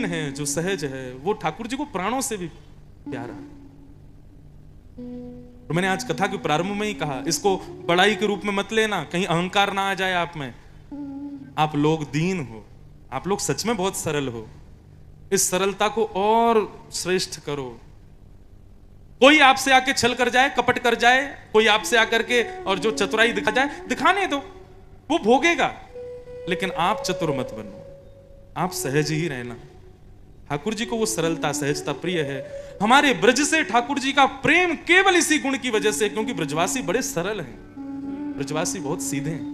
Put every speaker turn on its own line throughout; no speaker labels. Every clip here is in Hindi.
दीन है, जो सहज है, वो ठाकुर जी को प्राणों से भी प्यारा है। तो मैंने आज कथा के प्रारंभ में ही कहा, इसको बड़ाई के रूप में मत लेना, कहीं अहंकार ना आ जाए आप में। आप लोग दीन हो, आप लोग सच में बहुत सरल हो। इस सरलता को और श्रेष्ठ करो। कोई आपसे आके छल कर जाए, कपट कर जाए, कोई आपसे आकर के और जो चतुराई दिखा जाए, दिखाने दो, वो भोगेगा, लेकिन आप चतुर मत बनो, आप सहज ही रहना। ठाकुर जी को वो सरलता, सहजता प्रिय है। हमारे ब्रज से ठाकुर जी का प्रेम केवल इसी गुण की वजह से, क्योंकि ब्रजवासी बड़े सरल हैं, ब्रजवासी बहुत सीधे हैं।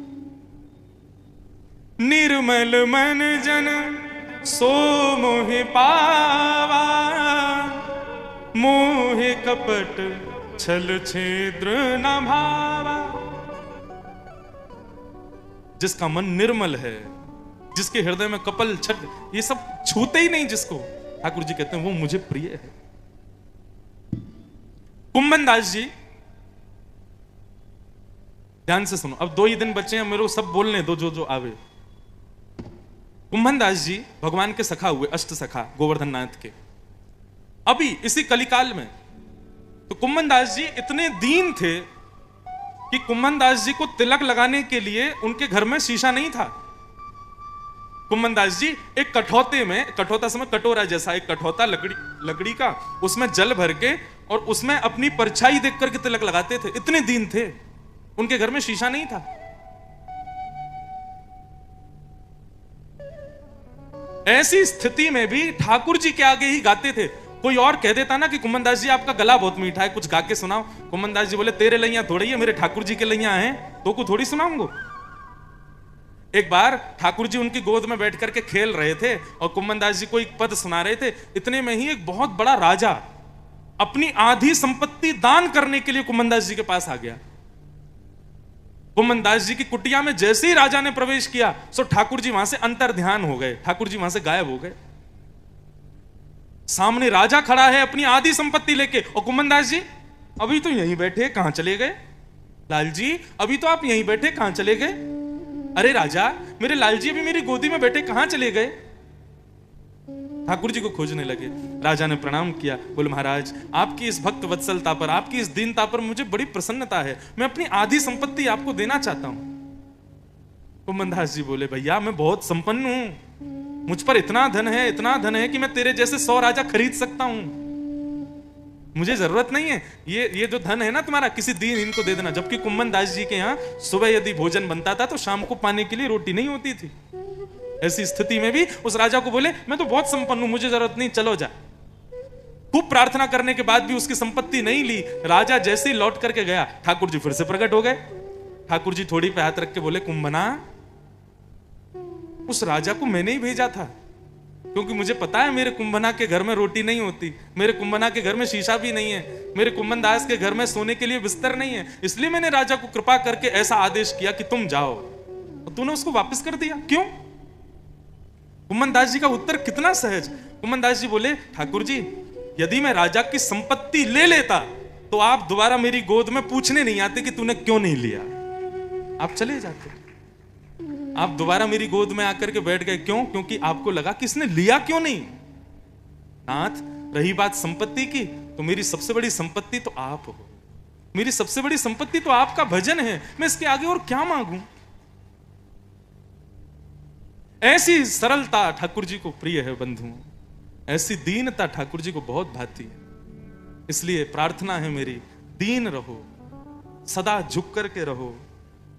निर्मल मन जन सो मोहि पावा, मोहि कपट छल छिद्र न भावा। जिसका मन निर्मल है, जिसके हृदय में कपल छल ये सब छूते ही नहीं, जिसको ठाकुर जी कहते हैं वो मुझे प्रिय है। कुंभन दास जी, ध्यान से सुनो, अब 2 ही दिन बचे हैं, मेरे को सब बोलने दो जो जो आवे। कुंभन दास जी भगवान के सखा हुए, अष्ट सखा गोवर्धन नाथ के। अभी इसी कलिकाल में तो कुंभन दास जी इतने दीन थे कि कुंभन दास जी को तिलक लगाने के लिए उनके घर में शीशा नहीं था। कुंभन दास जी एक कठौते में, कठौता समय कटोरा जैसा एक कठौता लकड़ी का, उसमें जल भर के और उसमें अपनी परछाई देख करके तिलक लगाते थे। इतने दीन थे, उनके घर में शीशा नहीं था। ऐसी स्थिति में भी ठाकुर जी के आगे ही गाते थे। कोई और कह देता ना कि कुंभन दास जी आपका गला बहुत मीठा है, कुछ गा के सुनाओ। कुंभन दास जी बोले तेरे लैया थोड़ी है, मेरे ठाकुर जी के लैया हैं, तो को थोड़ी सुनाऊंगा। एक बार ठाकुर जी उनकी गोद में बैठ करके खेल रहे थे और कुंभन दास जी को एक पद सुना रहे थे। इतने में ही एक बहुत बड़ा राजा अपनी आधी संपत्ति दान करने के लिए कुंभन दास जी के पास आ गया। कुंभन दास जी की कुटिया में जैसे ही राजा ने प्रवेश किया, सो ठाकुर जी वहां से अंतर ध्यान हो गए, ठाकुर जी वहां से गायब हो गए। सामने राजा खड़ा है अपनी आधी संपत्ति लेके, और कुंभन दास जी अभी तो यहीं बैठे, कहां चले गए? लाल जी अभी तो आप यहीं बैठे, कहां चले गए? अरे राजा, मेरे लाल जी अभी मेरी गोदी में बैठे, कहां चले गए? ठाकुर जी को खोजने लगे। राजा ने प्रणाम किया, बोले महाराज आपकी इस भक्त वत्सलता पर, आपकी इस दीनता पर मुझे बड़ी प्रसन्नता है, मैं अपनी आधी संपत्ति आपको देना चाहता हूं। कुंभन दास जी बोले भैया मैं बहुत संपन्न हूं, मुझ पर इतना धन है कि मैं तेरे जैसे 100 राजा खरीद सकता हूं, मुझे जरूरत नहीं है। ये जो धन है ना तुम्हारा, किसी दीन इनको दे देना। जबकि कुंभन दास जी के यहाँ सुबह यदि भोजन बनता था तो शाम को पाने के लिए रोटी नहीं होती थी। ऐसी स्थिति में भी उस राजा को बोले मैं तो बहुत संपन्न हूं, मुझे जरूरत नहीं, चलो जा। खूब प्रार्थना करने के बाद भी उसकी संपत्ति नहीं ली। राजा जैसे ही लौट करके गया, ठाकुर जी फिर से प्रकट हो गए। ठाकुर जी थोड़ी पे हाथ रख के बोले कुंभना, उस राजा को मैंने ही भेजा था, क्योंकि मुझे पता है मेरे कुंभना के घर में रोटी नहीं होती, मेरे कुंभना के घर में शीशा भी नहीं है, मेरे कुंभन दास के घर में सोने के लिए बिस्तर नहीं है, इसलिए मैंने राजा को कृपा करके ऐसा आदेश किया कि तुम जाओ, और तूने उसको वापस कर दिया, क्यों? कुंभन दास जी का उत्तर कितना सहज। कुंभन दास जी बोले ठाकुर जी यदि मैं राजा की संपत्ति ले लेता तो आप दोबारा मेरी गोद में पूछने नहीं आते कि तूने क्यों नहीं लिया, आप चले जाते। आप दोबारा मेरी गोद में आकर के बैठ गए, क्यों? क्योंकि आपको लगा कि इसने लिया क्यों नहीं। नाथ, रही बात संपत्ति की, तो मेरी सबसे बड़ी संपत्ति तो आप हो, मेरी सबसे बड़ी संपत्ति तो आपका भजन है, मैं इसके आगे और क्या मांगूं। ऐसी सरलता ठाकुर जी को प्रिय है बंधुओं, ऐसी दीनता ठाकुर जी को बहुत भाती है। इसलिए प्रार्थना है मेरी, दीन रहो, सदा झुक करके रहो,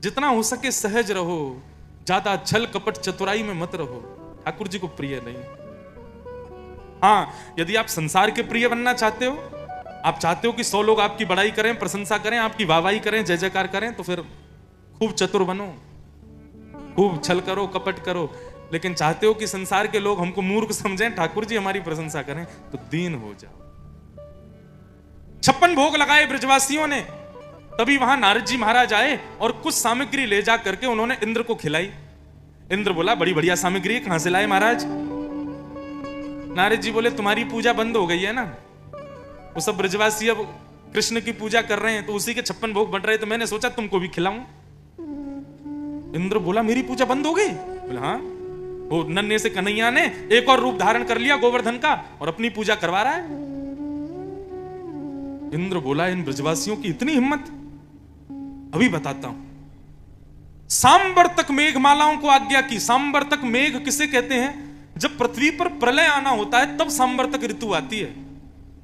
जितना हो सके सहज रहो, ज्यादा छल कपट चतुराई में मत रहो, ठाकुर जी को प्रिय नहीं। हाँ, यदि आप संसार के प्रिय बनना चाहते हो, आप चाहते हो कि 100 लोग आपकी बड़ाई करें, प्रशंसा करें, आपकी वाहवाही करें, जय जयकार करें, तो फिर खूब चतुर बनो, खूब छल करो, कपट करो। लेकिन चाहते हो कि संसार के लोग हमको मूर्ख समझें, ठाकुर जी हमारी प्रशंसा करें, तो दीन हो जाओ। 56 भोग लगाए ब्रजवासियों ने, तभी वहां नारद जी महाराज आए और कुछ सामग्री ले जा करके उन्होंने इंद्र को खिलाई। इंद्र बोला बड़ी बढ़िया सामग्री, कहां से लाए महाराज? नारद जी बोले तुम्हारी पूजा बंद हो गई है ना, वो सब ब्रजवासी अब कृष्ण की पूजा कर रहे हैं, तो उसी के 56 भोग बन रहे, तो मैंने सोचा तुमको भी खिलाऊं। इंद्र बोला मेरी पूजा बंद हो गई? बोला हाँ। वो नन्हे से कन्हैया ने एक और रूप धारण कर लिया गोवर्धन का और अपनी पूजा करवा रहा है। इंद्र बोला, इन ब्रजवासियों की इतनी हिम्मत, अभी बताता हूं। सांवर्तक मेघमालाओं को आज्ञा की। सांवर्तक मेघ किसे कहते हैं? जब पृथ्वी पर प्रलय आना होता है तब सांवर्तक ऋतु आती है।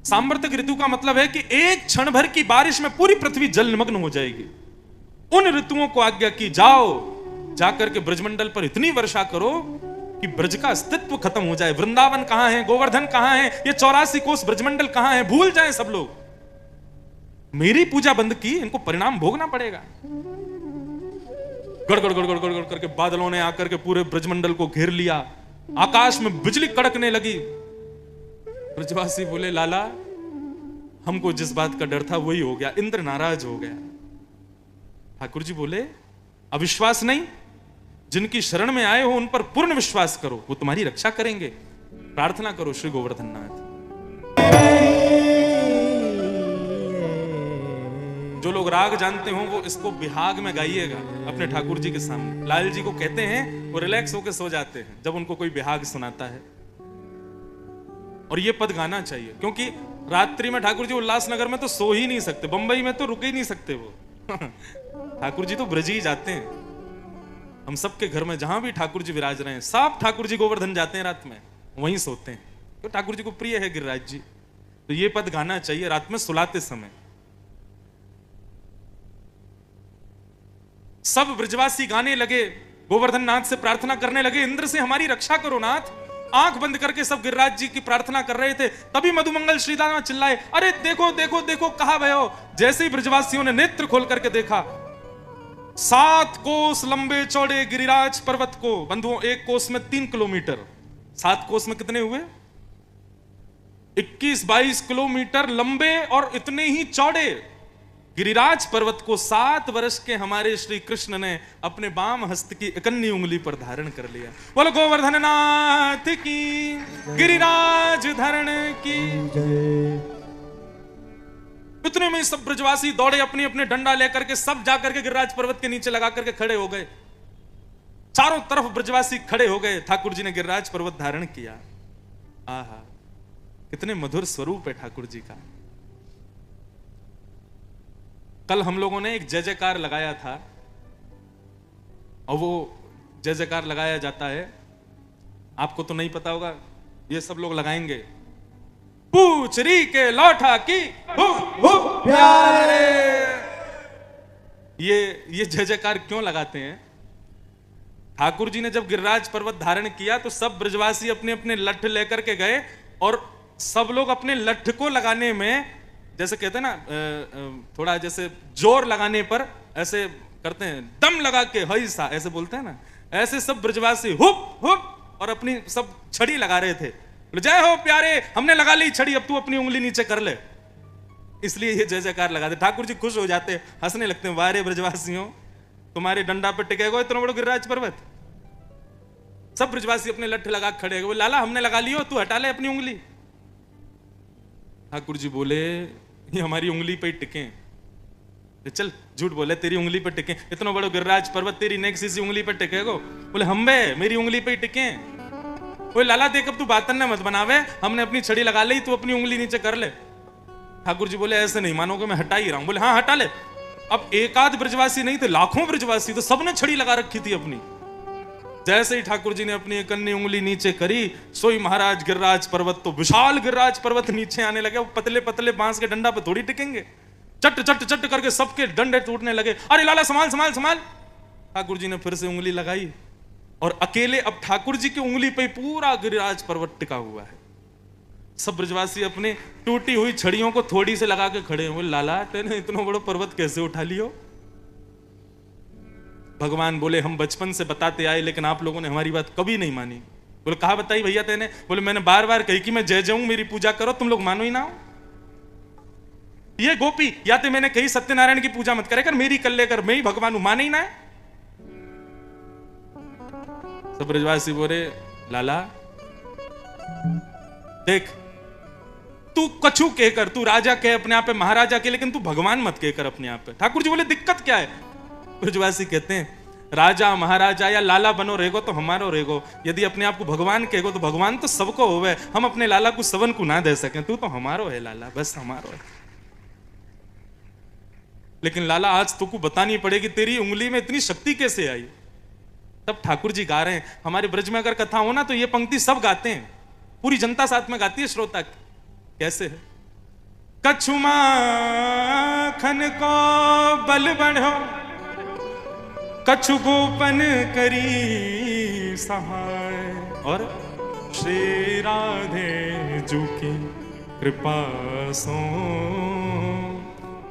सांवर्तक ऋतु का मतलब है कि एक क्षण भर की बारिश में पूरी पृथ्वी जलमग्न हो जाएगी। उन ऋतुओं को आज्ञा की, जाओ जाकर के ब्रजमंडल पर इतनी वर्षा करो कि ब्रज का अस्तित्व खत्म हो जाए। वृंदावन कहां है, गोवर्धन कहां है, ये 84 कोस ब्रजमंडल कहां है, भूल जाए सब लोग। मेरी पूजा बंद की, इनको परिणाम भोगना पड़ेगा। गड़गड़ गड़गड़ गड़गड़ करके बादलों ने आकर के पूरे ब्रजमंडल को घेर लिया। आकाश में बिजली कड़कने लगी। ब्रजवासी बोले, लाला हमको जिस बात का डर था वही हो गया, इंद्र नाराज हो गया। ठाकुर जी बोले, अविश्वास नहीं, जिनकी शरण में आए हो उन पर पूर्ण विश्वास करो, वो तुम्हारी रक्षा करेंगे। प्रार्थना करो श्री गोवर्धन नाथ। जो लोग राग जानते हो वो इसको बिहाग में गाइएगा अपने ठाकुर जी के सामने। लाल जी को कहते हैं वो रिलैक्स होकर सो जाते हैं जब उनको कोई बिहाग सुनाता है। और ये पद गाना चाहिए, क्योंकि रात्रि में ठाकुर जी उल्लासनगर में तो सो ही नहीं सकते, बंबई में तो रुक ही नहीं सकते वो। ठाकुर जी तो ब्रज ही जाते हैं। हम सबके घर में जहां भी ठाकुर जी विराज रहे हैं, सब ठाकुर जी गोवर्धन जाते हैं रात में, वहीं सोते हैं। तो ठाकुर जी को प्रिय है गिरिराज जी, तो ये पद गाना चाहिए रात में सुलाते समय। सब ब्रजवासी गाने लगे, गोवर्धन नाथ से प्रार्थना करने लगे, इंद्र से हमारी रक्षा करो नाथ। आंख बंद करके सब गिरिराज जी की प्रार्थना कर रहे थे। तभी मधुमंगल श्रीदामा चिल्लाए, अरे देखो देखो देखो, कहां गए हो। जैसे ही ब्रजवासियों ने नेत्र खोल करके देखा, 7 कोस लंबे चौड़े गिरिराज पर्वत को, बंधुओं एक कोस में 3 किलोमीटर, 7 कोस में कितने हुए? 21-22 किलोमीटर लंबे और इतने ही चौड़े गिरिराज पर्वत को 7 वर्ष के हमारे श्री कृष्ण ने अपने बाम हस्त की इकन्नी उंगली पर धारण कर लिया। बोलो गोवर्धन नाथ की, गिरिराज धरण की। इतने में सब ब्रजवासी दौड़े, अपने अपने डंडा लेकर के सब जाकर के गिरिराज पर्वत के नीचे लगा करके खड़े हो गए। चारों तरफ ब्रजवासी खड़े हो गए। ठाकुर जी ने गिरिराज पर्वत धारण किया। आहा, कितने मधुर स्वरूप है ठाकुर जी का। कल हम लोगों ने एक जय जयकार लगाया था, और वो जय जयकार लगाया जाता है, आपको तो नहीं पता होगा, ये सब लोग लगाएंगे। पूछरी के लौठा की प्यारे। ये जय जयकार क्यों लगाते हैं? ठाकुर जी ने जब गिरिराज पर्वत धारण किया तो सब ब्रजवासी अपने अपने लठ लेकर के गए, और सब लोग अपने लठ को लगाने में, जैसे कहते हैं ना, थोड़ा जैसे जोर लगाने पर ऐसे करते हैं, दम लगा के हई सा ऐसे बोलते हैं ना, ऐसे सब ब्रजवासी हुप हुप और अपनी सब छड़ी लगा रहे थे। जय हो प्यारे, हमने लगा ली छड़ी, अब तू अपनी उंगली नीचे कर ले। इसलिए ये जय जयकार लगाते। ठाकुर जी खुश हो जाते, हंसने लगते हैं, वारे ब्रजवासियों, तुम्हारे डंडा पे टिकेगा इतना बड़ा गिरिराज पर्वत। सब ब्रजवासी अपने लठ लगा खड़े हो। लाला हमने लगा लियो, तू हटा ले अपनी उंगली। ठाकुर जी बोले, ये हमारी उंगली पे टिके। चल झूठ बोले, तेरी उंगली पे टिके, इतना बड़ा गिरिराज पर्वत तेरी नेक सी उंगली पे टिकेगो? बोले हम बे, मेरी उंगली पे ही टिके। बोले लाला देख, अब तू बातन न मत बनावे, हमने अपनी छड़ी लगा ली, तू अपनी उंगली नीचे कर ले। ठाकुर जी बोले ऐसे नहीं मानोगे, मैं हटा ही रहा हूं। बोले हाँ हटा ले। अब एक आध ब्रजवासी नहीं थे, लाखों ब्रजवासी, तो सबने छड़ी लगा रखी थी अपनी। जैसे ही ठाकुर जी ने अपनी कन्नी उंगली नीचे करी, सोई महाराज गिरिराज पर्वत, तो विशाल गिरिराज पर्वत नीचे आने लगे। वो पतले पतले बांस के डंडा पे थोड़ी टिकेंगे, चट चट चट करके सबके डंडे टूटने लगे। अरे लाला संभाल संभाल संभाल। ठाकुर जी ने फिर से उंगली लगाई, और अकेले अब ठाकुर जी की उंगली पे पूरा गिरिराज पर्वत टिका हुआ है। सब ब्रजवासी अपने टूटी हुई छड़ियों को थोड़ी से लगा के खड़े हुए। लाला तेने इतना बड़ा पर्वत कैसे उठा लियो? भगवान बोले, हम बचपन से बताते आए, लेकिन आप लोगों ने हमारी बात कभी नहीं मानी। बोले कहा बताई भैया तेने? बोले मैंने बार बार कही कि मैं जय जाऊं, मेरी पूजा करो, तुम लोग मानो ही ना हो। ये गोपी, या तो मैंने कही सत्यनारायण की पूजा मत करे कर, मेरी कर लेकर, मैं ही भगवान हूं, माने ही ना है। सब ब्रजवासी बोले, लाला देख, तू कछु कहकर, तू राजा कह अपने आप पे, महाराजा के, लेकिन तू भगवान मत कहकर अपने आप पे। ठाकुर जी बोले दिक्कत क्या है? ब्रजवासी कहते हैं, राजा महाराजा या लाला बनो रहेगो तो हमारो रहेगो। यदि अपने आप को भगवान कहेगो तो भगवान तो सबको होवे, हम अपने लाला को सवन को ना दे सकें। तू तो हमारो है लाला, बस हमारो है। लेकिन लाला आज तुमको बतानी पड़ेगी तेरी उंगली में इतनी शक्ति कैसे आई। तब ठाकुर जी गा रहे हैं। हमारे ब्रज में अगर कथा हो ना तो ये पंक्ति सब गाते हैं, पूरी जनता साथ में गाती है, श्रोता। कैसे है? कछु माखन को बल बढ़ो, कछु गोपन करी सहाय, और श्री राधे जू की कृपा सो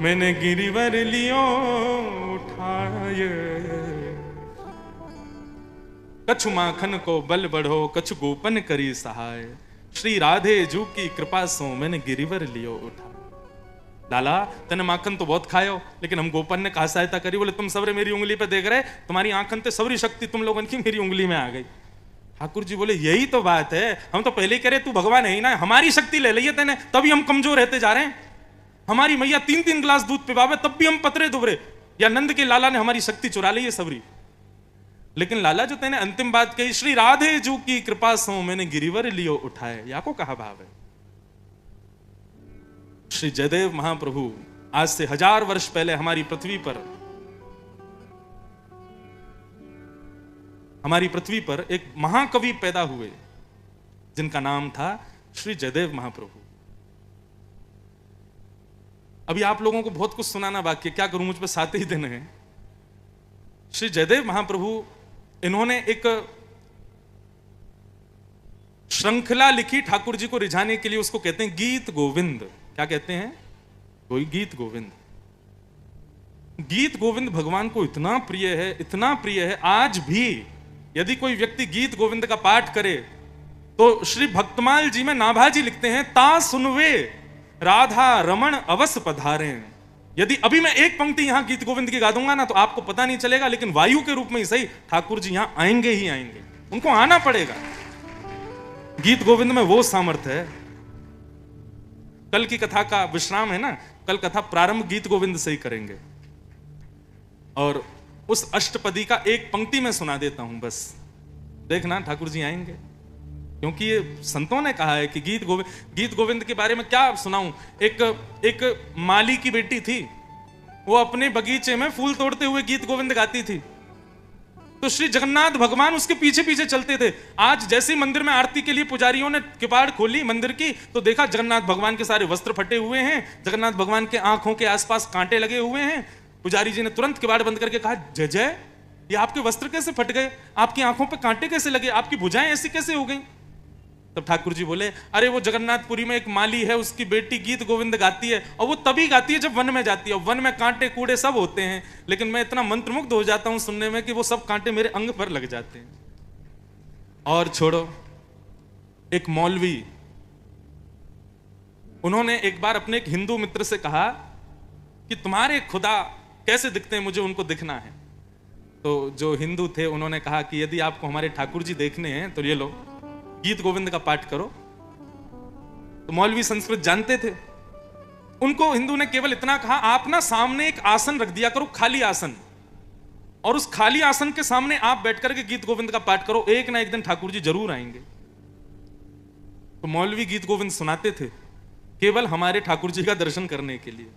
मैंने गिरिवर लियो उठाए। कछु माखन को बल बढ़ो, कछु गोपन करी सहाय, श्री राधे जू की कृपा सो मैंने गिरिवर लियो उठा। लाला तने माखन तो बहुत खायो, लेकिन हम गोपन ने कहा सहायता करी। बोले तुम सबरे मेरी उंगली पे देख रहे, तुम्हारी आंखन ते सबरी शक्ति तुम लोगों की मेरी उंगली में आ गई। ठाकुर जी बोले यही तो बात है, हम तो पहले ही कह रहे तू भगवान है ही ना, हमारी शक्ति ले लिये तेने, तभी हम कमजोर रहते जा रहे हैं। हमारी मैया 3-3 गिलास दूध पिवावे तब भी हम पतरे दुबरे, या नंद के लाला ने हमारी शक्ति चुरा ली है सबरी। लेकिन लाला जो तेने अंतिम बात कही, श्री राधे जू की कृपा सो मैंने गिरिवर लियो उठाए, या को कहा भाव है। श्री जयदेव महाप्रभु आज से 1000 वर्ष पहले हमारी पृथ्वी पर एक महाकवि पैदा हुए जिनका नाम था श्री जयदेव महाप्रभु। अभी आप लोगों को बहुत कुछ सुनाना बाकी है, क्या करूं, मुझ पे 7 ही दिन हैं। श्री जयदेव महाप्रभु, इन्होंने एक श्रृंखला लिखी ठाकुर जी को रिझाने के लिए, उसको कहते हैं गीत गोविंद। क्या कहते हैं? कोई गीत गोविंद। गीत गोविंद भगवान को इतना प्रिय है, इतना प्रिय है, आज भी यदि कोई व्यक्ति गीत गोविंद का पाठ करे तो श्री भक्तमाल जी में नाभाजी लिखते हैं, ता सुनवे राधा रमण अवस पधारे। यदि अभी मैं एक पंक्ति यहां गीत गोविंद की गा दूंगा ना तो आपको पता नहीं चलेगा, लेकिन वायु के रूप में ही सही ठाकुर जी यहां आएंगे ही आएंगे, उनको आना पड़ेगा। गीत गोविंद में वो सामर्थ्य है। कल की कथा का विश्राम है ना, कल कथा प्रारंभ गीत गोविंद से ही करेंगे, और उस अष्टपदी का एक पंक्ति में सुना देता हूं, बस देखना ठाकुर जी आएंगे। क्योंकि ये संतों ने कहा है कि गीत गोविंद के बारे में क्या सुनाऊं। एक माली की बेटी थी, वो अपने बगीचे में फूल तोड़ते हुए गीत गोविंद गाती थी, तो श्री जगन्नाथ भगवान उसके पीछे पीछे चलते थे। आज जैसे ही मंदिर में आरती के लिए पुजारियों ने किवाड़ खोली मंदिर की, तो देखा जगन्नाथ भगवान के सारे वस्त्र फटे हुए हैं, जगन्नाथ भगवान के आंखों के आसपास कांटे लगे हुए हैं। पुजारी जी ने तुरंत किवाड़ बंद करके कहा, जय जय, ये आपके वस्त्र कैसे फट गए, आपकी आंखों पे कांटे कैसे लगे, आपकी भुजाएं ऐसी कैसे हो गई। तब ठाकुर जी बोले, अरे वो जगन्नाथपुरी में एक माली है, उसकी बेटी गीत गोविंद गाती है, और वो तभी गाती है जब वन में जाती है। वन में कांटे कूड़े सब होते हैं, लेकिन मैं इतना मंत्रमुग्ध हो जाता हूं सुनने में कि वो सब कांटे मेरे अंग पर लग जाते हैं। और छोड़ो, एक मौलवी, उन्होंने एक बार अपने एक हिंदू मित्र से कहा कि तुम्हारे खुदा कैसे दिखते हैं, मुझे उनको दिखना है। तो जो हिंदू थे उन्होंने कहा कि यदि आपको हमारे ठाकुर जी देखने हैं तो ये लो, गीत गोविंद का पाठ करो। तो मौलवी संस्कृत जानते थे, उनको हिंदू ने केवल इतना कहा, आप ना सामने एक आसन रख दिया करो, खाली आसन, और उस खाली आसन के सामने आप बैठ करके गीत गोविंद का पाठ करो, एक ना एक दिन ठाकुर जी जरूर आएंगे। तो मौलवी गीत गोविंद सुनाते थे केवल हमारे ठाकुर जी का दर्शन करने के लिए।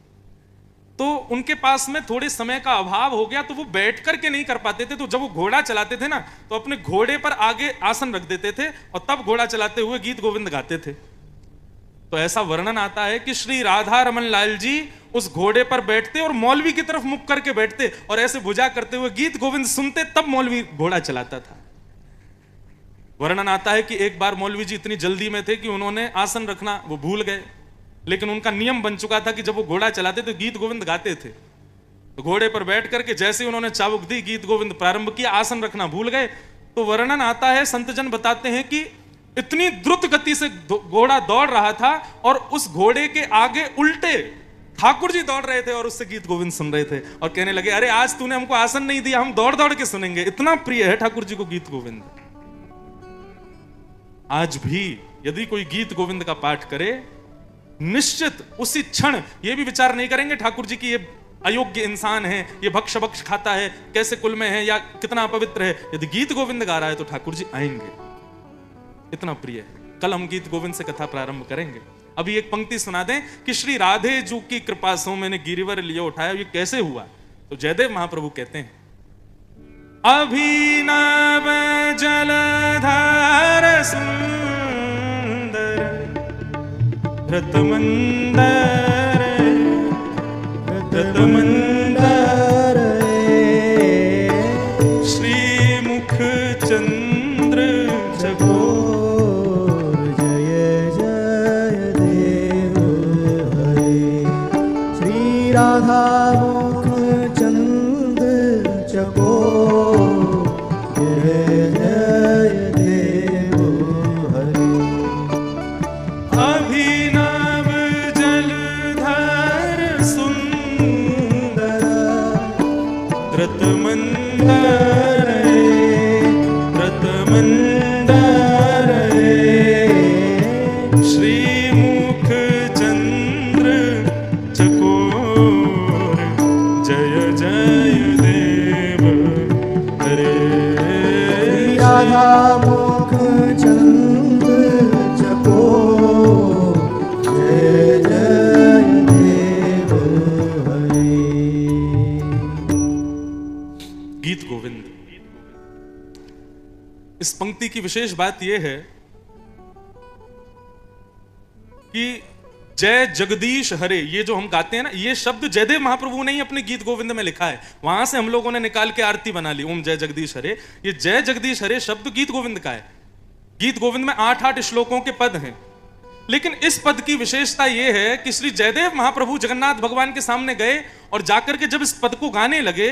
तो उनके पास में थोड़े समय का अभाव हो गया, तो वो बैठ करके नहीं कर पाते थे। तो जब वो घोड़ा चलाते थे ना, तो अपने घोड़े पर आगे आसन रख देते थे और तब घोड़ा चलाते हुए गीत गोविंद गाते थे। तो ऐसा वर्णन आता है कि श्री राधा रमन लाल जी उस घोड़े पर बैठते और मौलवी की तरफ मुख करके बैठते और ऐसे भुजा करते हुए गीत गोविंद सुनते, तब मौलवी घोड़ा चलाता था। वर्णन आता है कि एक बार मौलवी जी इतनी जल्दी में थे कि उन्होंने आसन रखना वो भूल गए, लेकिन उनका नियम बन चुका था कि जब वो घोड़ा चलाते तो गीत गोविंद गाते थे। तो घोड़े पर बैठ करके जैसे उन्होंने चाबुक दी, गीत गोविंद प्रारंभ किया, आसन रखना भूल गए। तो वर्णन आता है, संतजन बताते हैं कि इतनी द्रुत गति से घोड़ा दौड़ रहा था और उस घोड़े के आगे उल्टे ठाकुर जी दौड़ रहे थे और उससे गीत गोविंद सुन रहे थे और कहने लगे, अरे आज तूने हमको आसन नहीं दिया, हम दौड़ दौड़ के सुनेंगे। इतना प्रिय है ठाकुर जी को गीत गोविंद। आज भी यदि कोई गीत गोविंद का पाठ करे, निश्चित उसी क्षण ये भी विचार नहीं करेंगे ठाकुर जी की ये अयोग्य इंसान है, ये भक्ष भक्ष खाता है, कैसे कुल में है या कितना अपवित्र है, यदि गीत गोविंद गा रहा है तो ठाकुर जी आएंगे। इतना प्रिय है। कल हम गीत गोविंद से कथा प्रारंभ करेंगे। अभी एक पंक्ति सुना दें कि श्री राधे जू की कृपा से मैंने गिरिवर लियो उठाया, ये कैसे हुआ? तो जयदेव महाप्रभु कहते हैं, अभिनव जलधार सुंदर रतमंदर रतमंदर श्रीमुख चंद्र चकोर
जय जय देव हरे। श्री राधा मुख चंद चकोर जय जय देव हरे।
अभिनव जलधर सुंदर रतमंदर रतमंदर श्रीमुख चंद्र चकोर जय जय देव हरे।
राधा मुख चंद चकोर जय जय देव हरे।
गीत गोविंद। इस पंक्ति की विशेष बात यह है कि जय जगदीश हरे, ये जो हम गाते हैं ना, ये शब्द जयदेव महाप्रभु ने ही अपने गीत गोविंद में लिखा है। वहां से हम लोगों ने निकाल के आरती बना ली, ओम जय जगदीश हरे। ये जय जगदीश हरे शब्द गीत गोविंद का है। गीत गोविंद में 8-8 श्लोकों के पद हैं, लेकिन इस पद की विशेषता यह है कि श्री जयदेव महाप्रभु जगन्नाथ भगवान के सामने गए और जाकर के जब इस पद को गाने लगे,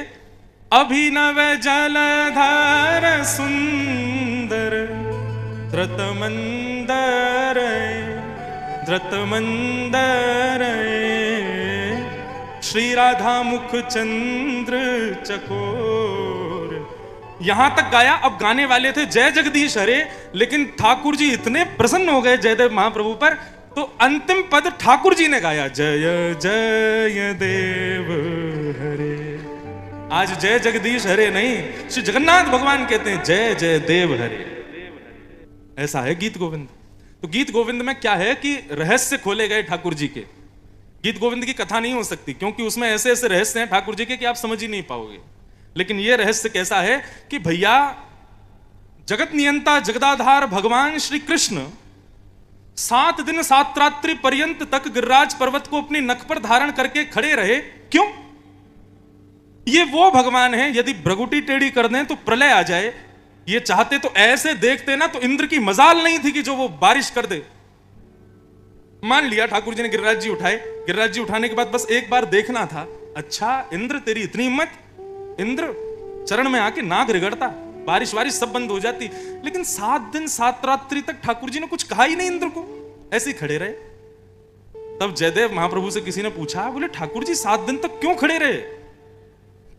अभिनव जलधार सुंदर धृतमंदर धृतमंदर श्री राधा मुख चंद्र चकोर, यहां तक गाया। अब गाने वाले थे जय जगदीश हरे, लेकिन ठाकुर जी इतने प्रसन्न हो गए जयदेव महाप्रभु पर, तो अंतिम पद ठाकुर जी ने गाया, जय जय देव हरे। आज जय जगदीश हरे नहीं, श्री जगन्नाथ भगवान कहते हैं जय जय देव हरे। ऐसा है गीत गोविंद। तो गीत गोविंद में क्या है कि रहस्य खोले गए ठाकुर जी के। गीत गोविंद की कथा नहीं हो सकती, क्योंकि उसमें ऐसे ऐसे रहस्य हैं ठाकुर जी के कि आप समझ ही नहीं पाओगे। लेकिन यह रहस्य कैसा है कि भैया जगत नियंता जगदाधार भगवान श्री कृष्ण 7 दिन 7 रात्रि पर्यंत तक गिरिराज पर्वत को अपनी नख पर धारण करके खड़े रहे। क्यों? ये वो भगवान है, यदि भ्रगुटी टेढ़ी कर दें तो प्रलय आ जाए। ये चाहते तो ऐसे देखते ना, तो इंद्र की मजाल नहीं थी कि जो वो बारिश कर दे। मान लिया ठाकुर जी ने गिरिराज जी उठाए, गिरिराज जी उठाने के बाद बस एक बार देखना था, अच्छा इंद्र तेरी इतनी हिम्मत, इंद्र चरण में आके नाक रिगड़ता, बारिश वारिश सब बंद हो जाती। लेकिन 7 दिन 7 रात्रि तक ठाकुर जी ने कुछ कहा ही नहीं इंद्र को, ऐसे ही खड़े रहे। तब जयदेव महाप्रभु से किसी ने पूछा, बोले ठाकुर जी 7 दिन तक क्यों खड़े रहे?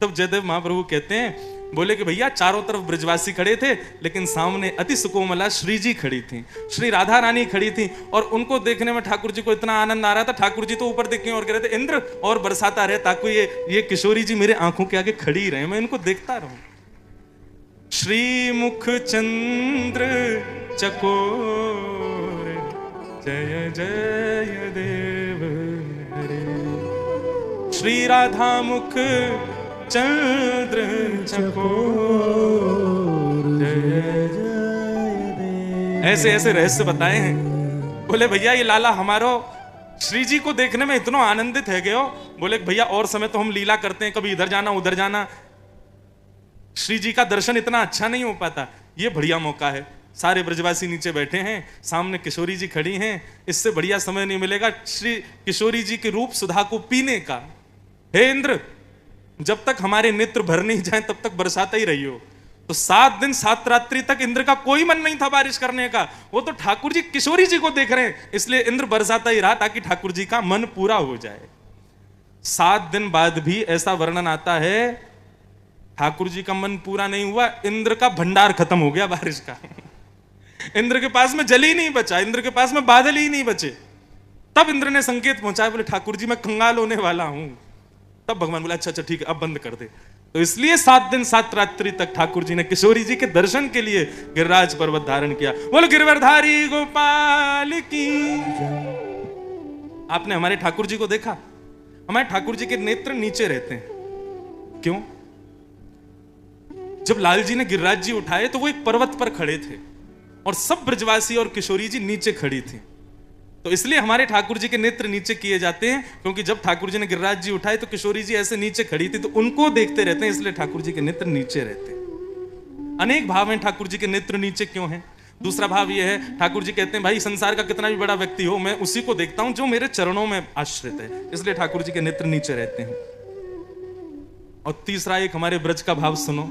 तब जयदेव महाप्रभु कहते हैं, बोले कि भैया चारों तरफ ब्रजवासी खड़े थे, लेकिन सामने अति सुकोमला श्री जी खड़ी थी, श्री राधा रानी खड़ी थी, और उनको देखने में ठाकुर जी को इतना आनंद आ रहा था। ठाकुर जी तो ऊपर देखे और कह रहे थे, इंद्र और बरसाता रहे ताकि ये किशोरी जी मेरे आंखों के आगे खड़ी रहे, मैं इनको देखता रहूं। श्री मुख चंद्र चकोर जय जय देव हरे। श्री राधा मुख चंद्र चकोर जय
जय देव।
ऐसे ऐसे रहस्य बताए हैं। बोले भैया ये लाला हमारो श्री जी को देखने में इतना आनंदित है गए हो। बोले भैया और समय तो हम लीला करते हैं, कभी इधर जाना उधर जाना, श्री जी का दर्शन इतना अच्छा नहीं हो पाता। ये बढ़िया मौका है, सारे ब्रजवासी नीचे बैठे हैं, सामने किशोरी जी खड़ी हैं, इससे बढ़िया समय नहीं मिलेगा श्री किशोरी जी के रूप सुधा को पीने का। हे इंद्र, जब तक हमारे नेत्र भर नहीं जाए तब तक बरसाता ही रही हो। तो 7 दिन 7 रात्रि तक इंद्र का कोई मन नहीं था बारिश करने का, वो तो ठाकुर जी किशोरी जी को देख रहे हैं, इसलिए इंद्र बरसाता ही रहा ताकि ठाकुर जी का मन पूरा हो जाए। 7 दिन बाद भी ऐसा वर्णन आता है, ठाकुर जी का मन पूरा नहीं हुआ, इंद्र का भंडार खत्म हो गया बारिश का। इंद्र के पास में जल ही नहीं बचा, इंद्र के पास में बादल ही नहीं बचे। तब इंद्र ने संकेत पहुंचाया, बोले ठाकुर जी मैं कंगाल होने वाला हूं। तब भगवान बोला अच्छा अच्छा ठीक है अब बंद कर दे। तो इसलिए 7 दिन 7 रात्रि तक ठाकुर जी ने किशोरी जी के दर्शन के लिए गिरिराज पर्वत धारण किया। बोलो गिरवरधारी गोपाल की। आपने हमारे ठाकुर जी को देखा? हमारे ठाकुर जी के नेत्र नीचे रहते हैं। क्यों? जब लाल जी ने गिरिराज जी उठाए तो वो एक पर्वत पर खड़े थे और सब ब्रजवासी और किशोरी जी नीचे खड़ी थी। तो इसलिए हमारे ठाकुर जी के नेत्र नीचे किए जाते हैं, क्योंकि जब ठाकुर जी ने गिरिराज जी उठाए तो किशोरी जी ऐसे नीचे खड़ी थी, तो उनको देखते रहते हैं, इसलिए ठाकुर जी के नेत्र नीचे रहते हैं। अनेक भाव हैं ठाकुर जी के नेत्र नीचे क्यों हैं? दूसरा भाव यह है, ठाकुर जी कहते हैं भाई संसार का कितना भी बड़ा व्यक्ति हो, मैं उसी को देखता हूं जो मेरे चरणों में आश्रित है, इसलिए ठाकुर जी के नेत्र नीचे रहते हैं। और तीसरा एक हमारे ब्रज का भाव सुनो।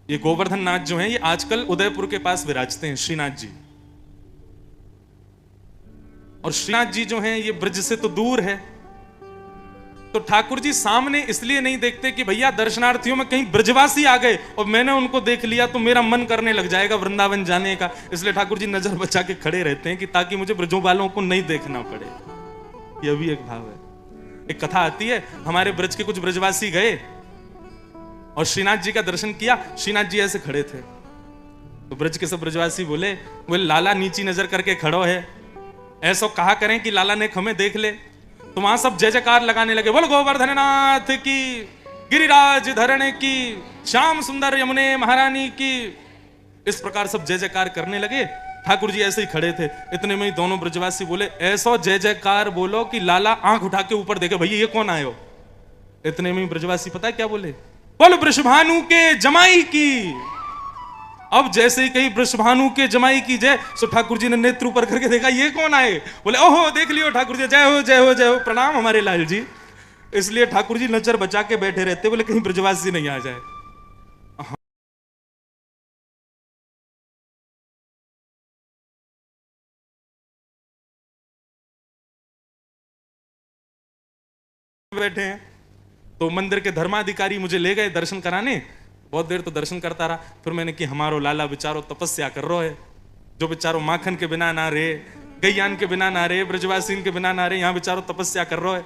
ये गोवर्धन नाथ जो हैं, ये आजकल उदयपुर के पास विराजते हैं, श्रीनाथ जी। और श्रीनाथ जी जो हैं ये ब्रज से तो दूर है, तो ठाकुर जी सामने इसलिए नहीं देखते कि भैया दर्शनार्थियों में कहीं ब्रजवासी आ गए और मैंने उनको देख लिया तो मेरा मन करने लग जाएगा वृंदावन जाने का, इसलिए ठाकुर जी नजर बचा के खड़े रहते हैं कि ताकि मुझे ब्रजों वालों को नहीं देखना पड़े। यह भी एक भाव है। एक कथा आती है, हमारे ब्रज के कुछ ब्रजवासी गए और श्रीनाथ जी का दर्शन किया। श्रीनाथ जी ऐसे खड़े थे तो ब्रज के सब ब्रजवासी बोले लाला नीची नजर करके खड़ो है, ऐसा कहा करें कि लाला ने हमें देख ले। तो वहां सब जय जयकार लगाने लगे, बोल गोवर्धन नाथ की, गिरिराज धरण की, श्याम सुंदर यमुने महारानी की। इस प्रकार सब जय जयकार करने लगे। ठाकुर जी ऐसे ही खड़े थे। इतने में ही दोनों ब्रजवासी बोले ऐसा जय जयकार बोलो कि लाला आंख उठा के ऊपर देखे, भैया ये कौन आए हो? इतने में ही ब्रजवासी पता है क्या बोले? बोल वृषभानु के जमाई की। अब जैसे ही कहीं वृषभानु के जमाई की जय, सो ठाकुर जी ने नेत्र ऊपर करके देखा ये कौन आए? बोले ओहो देख लियो ठाकुर जी, जय हो जय हो जय हो, प्रणाम हमारे लाल जी। इसलिए ठाकुर जी नजर बचा के बैठे रहते, बोले कहीं ब्रजवासी नहीं आ जाए। बैठे हैं तो मंदिर के धर्माधिकारी मुझे ले गए दर्शन कराने। बहुत देर तो दर्शन करता रहा, फिर मैंने कि हमारो लाला बेचारो तपस्या कर रहा है, जो बेचारो माखन के बिना ना रहे, गैयान के बिना ना रहे, ब्रजवासी के बिना ना रहे, यहाँ बेचारो तपस्या कर रहा है।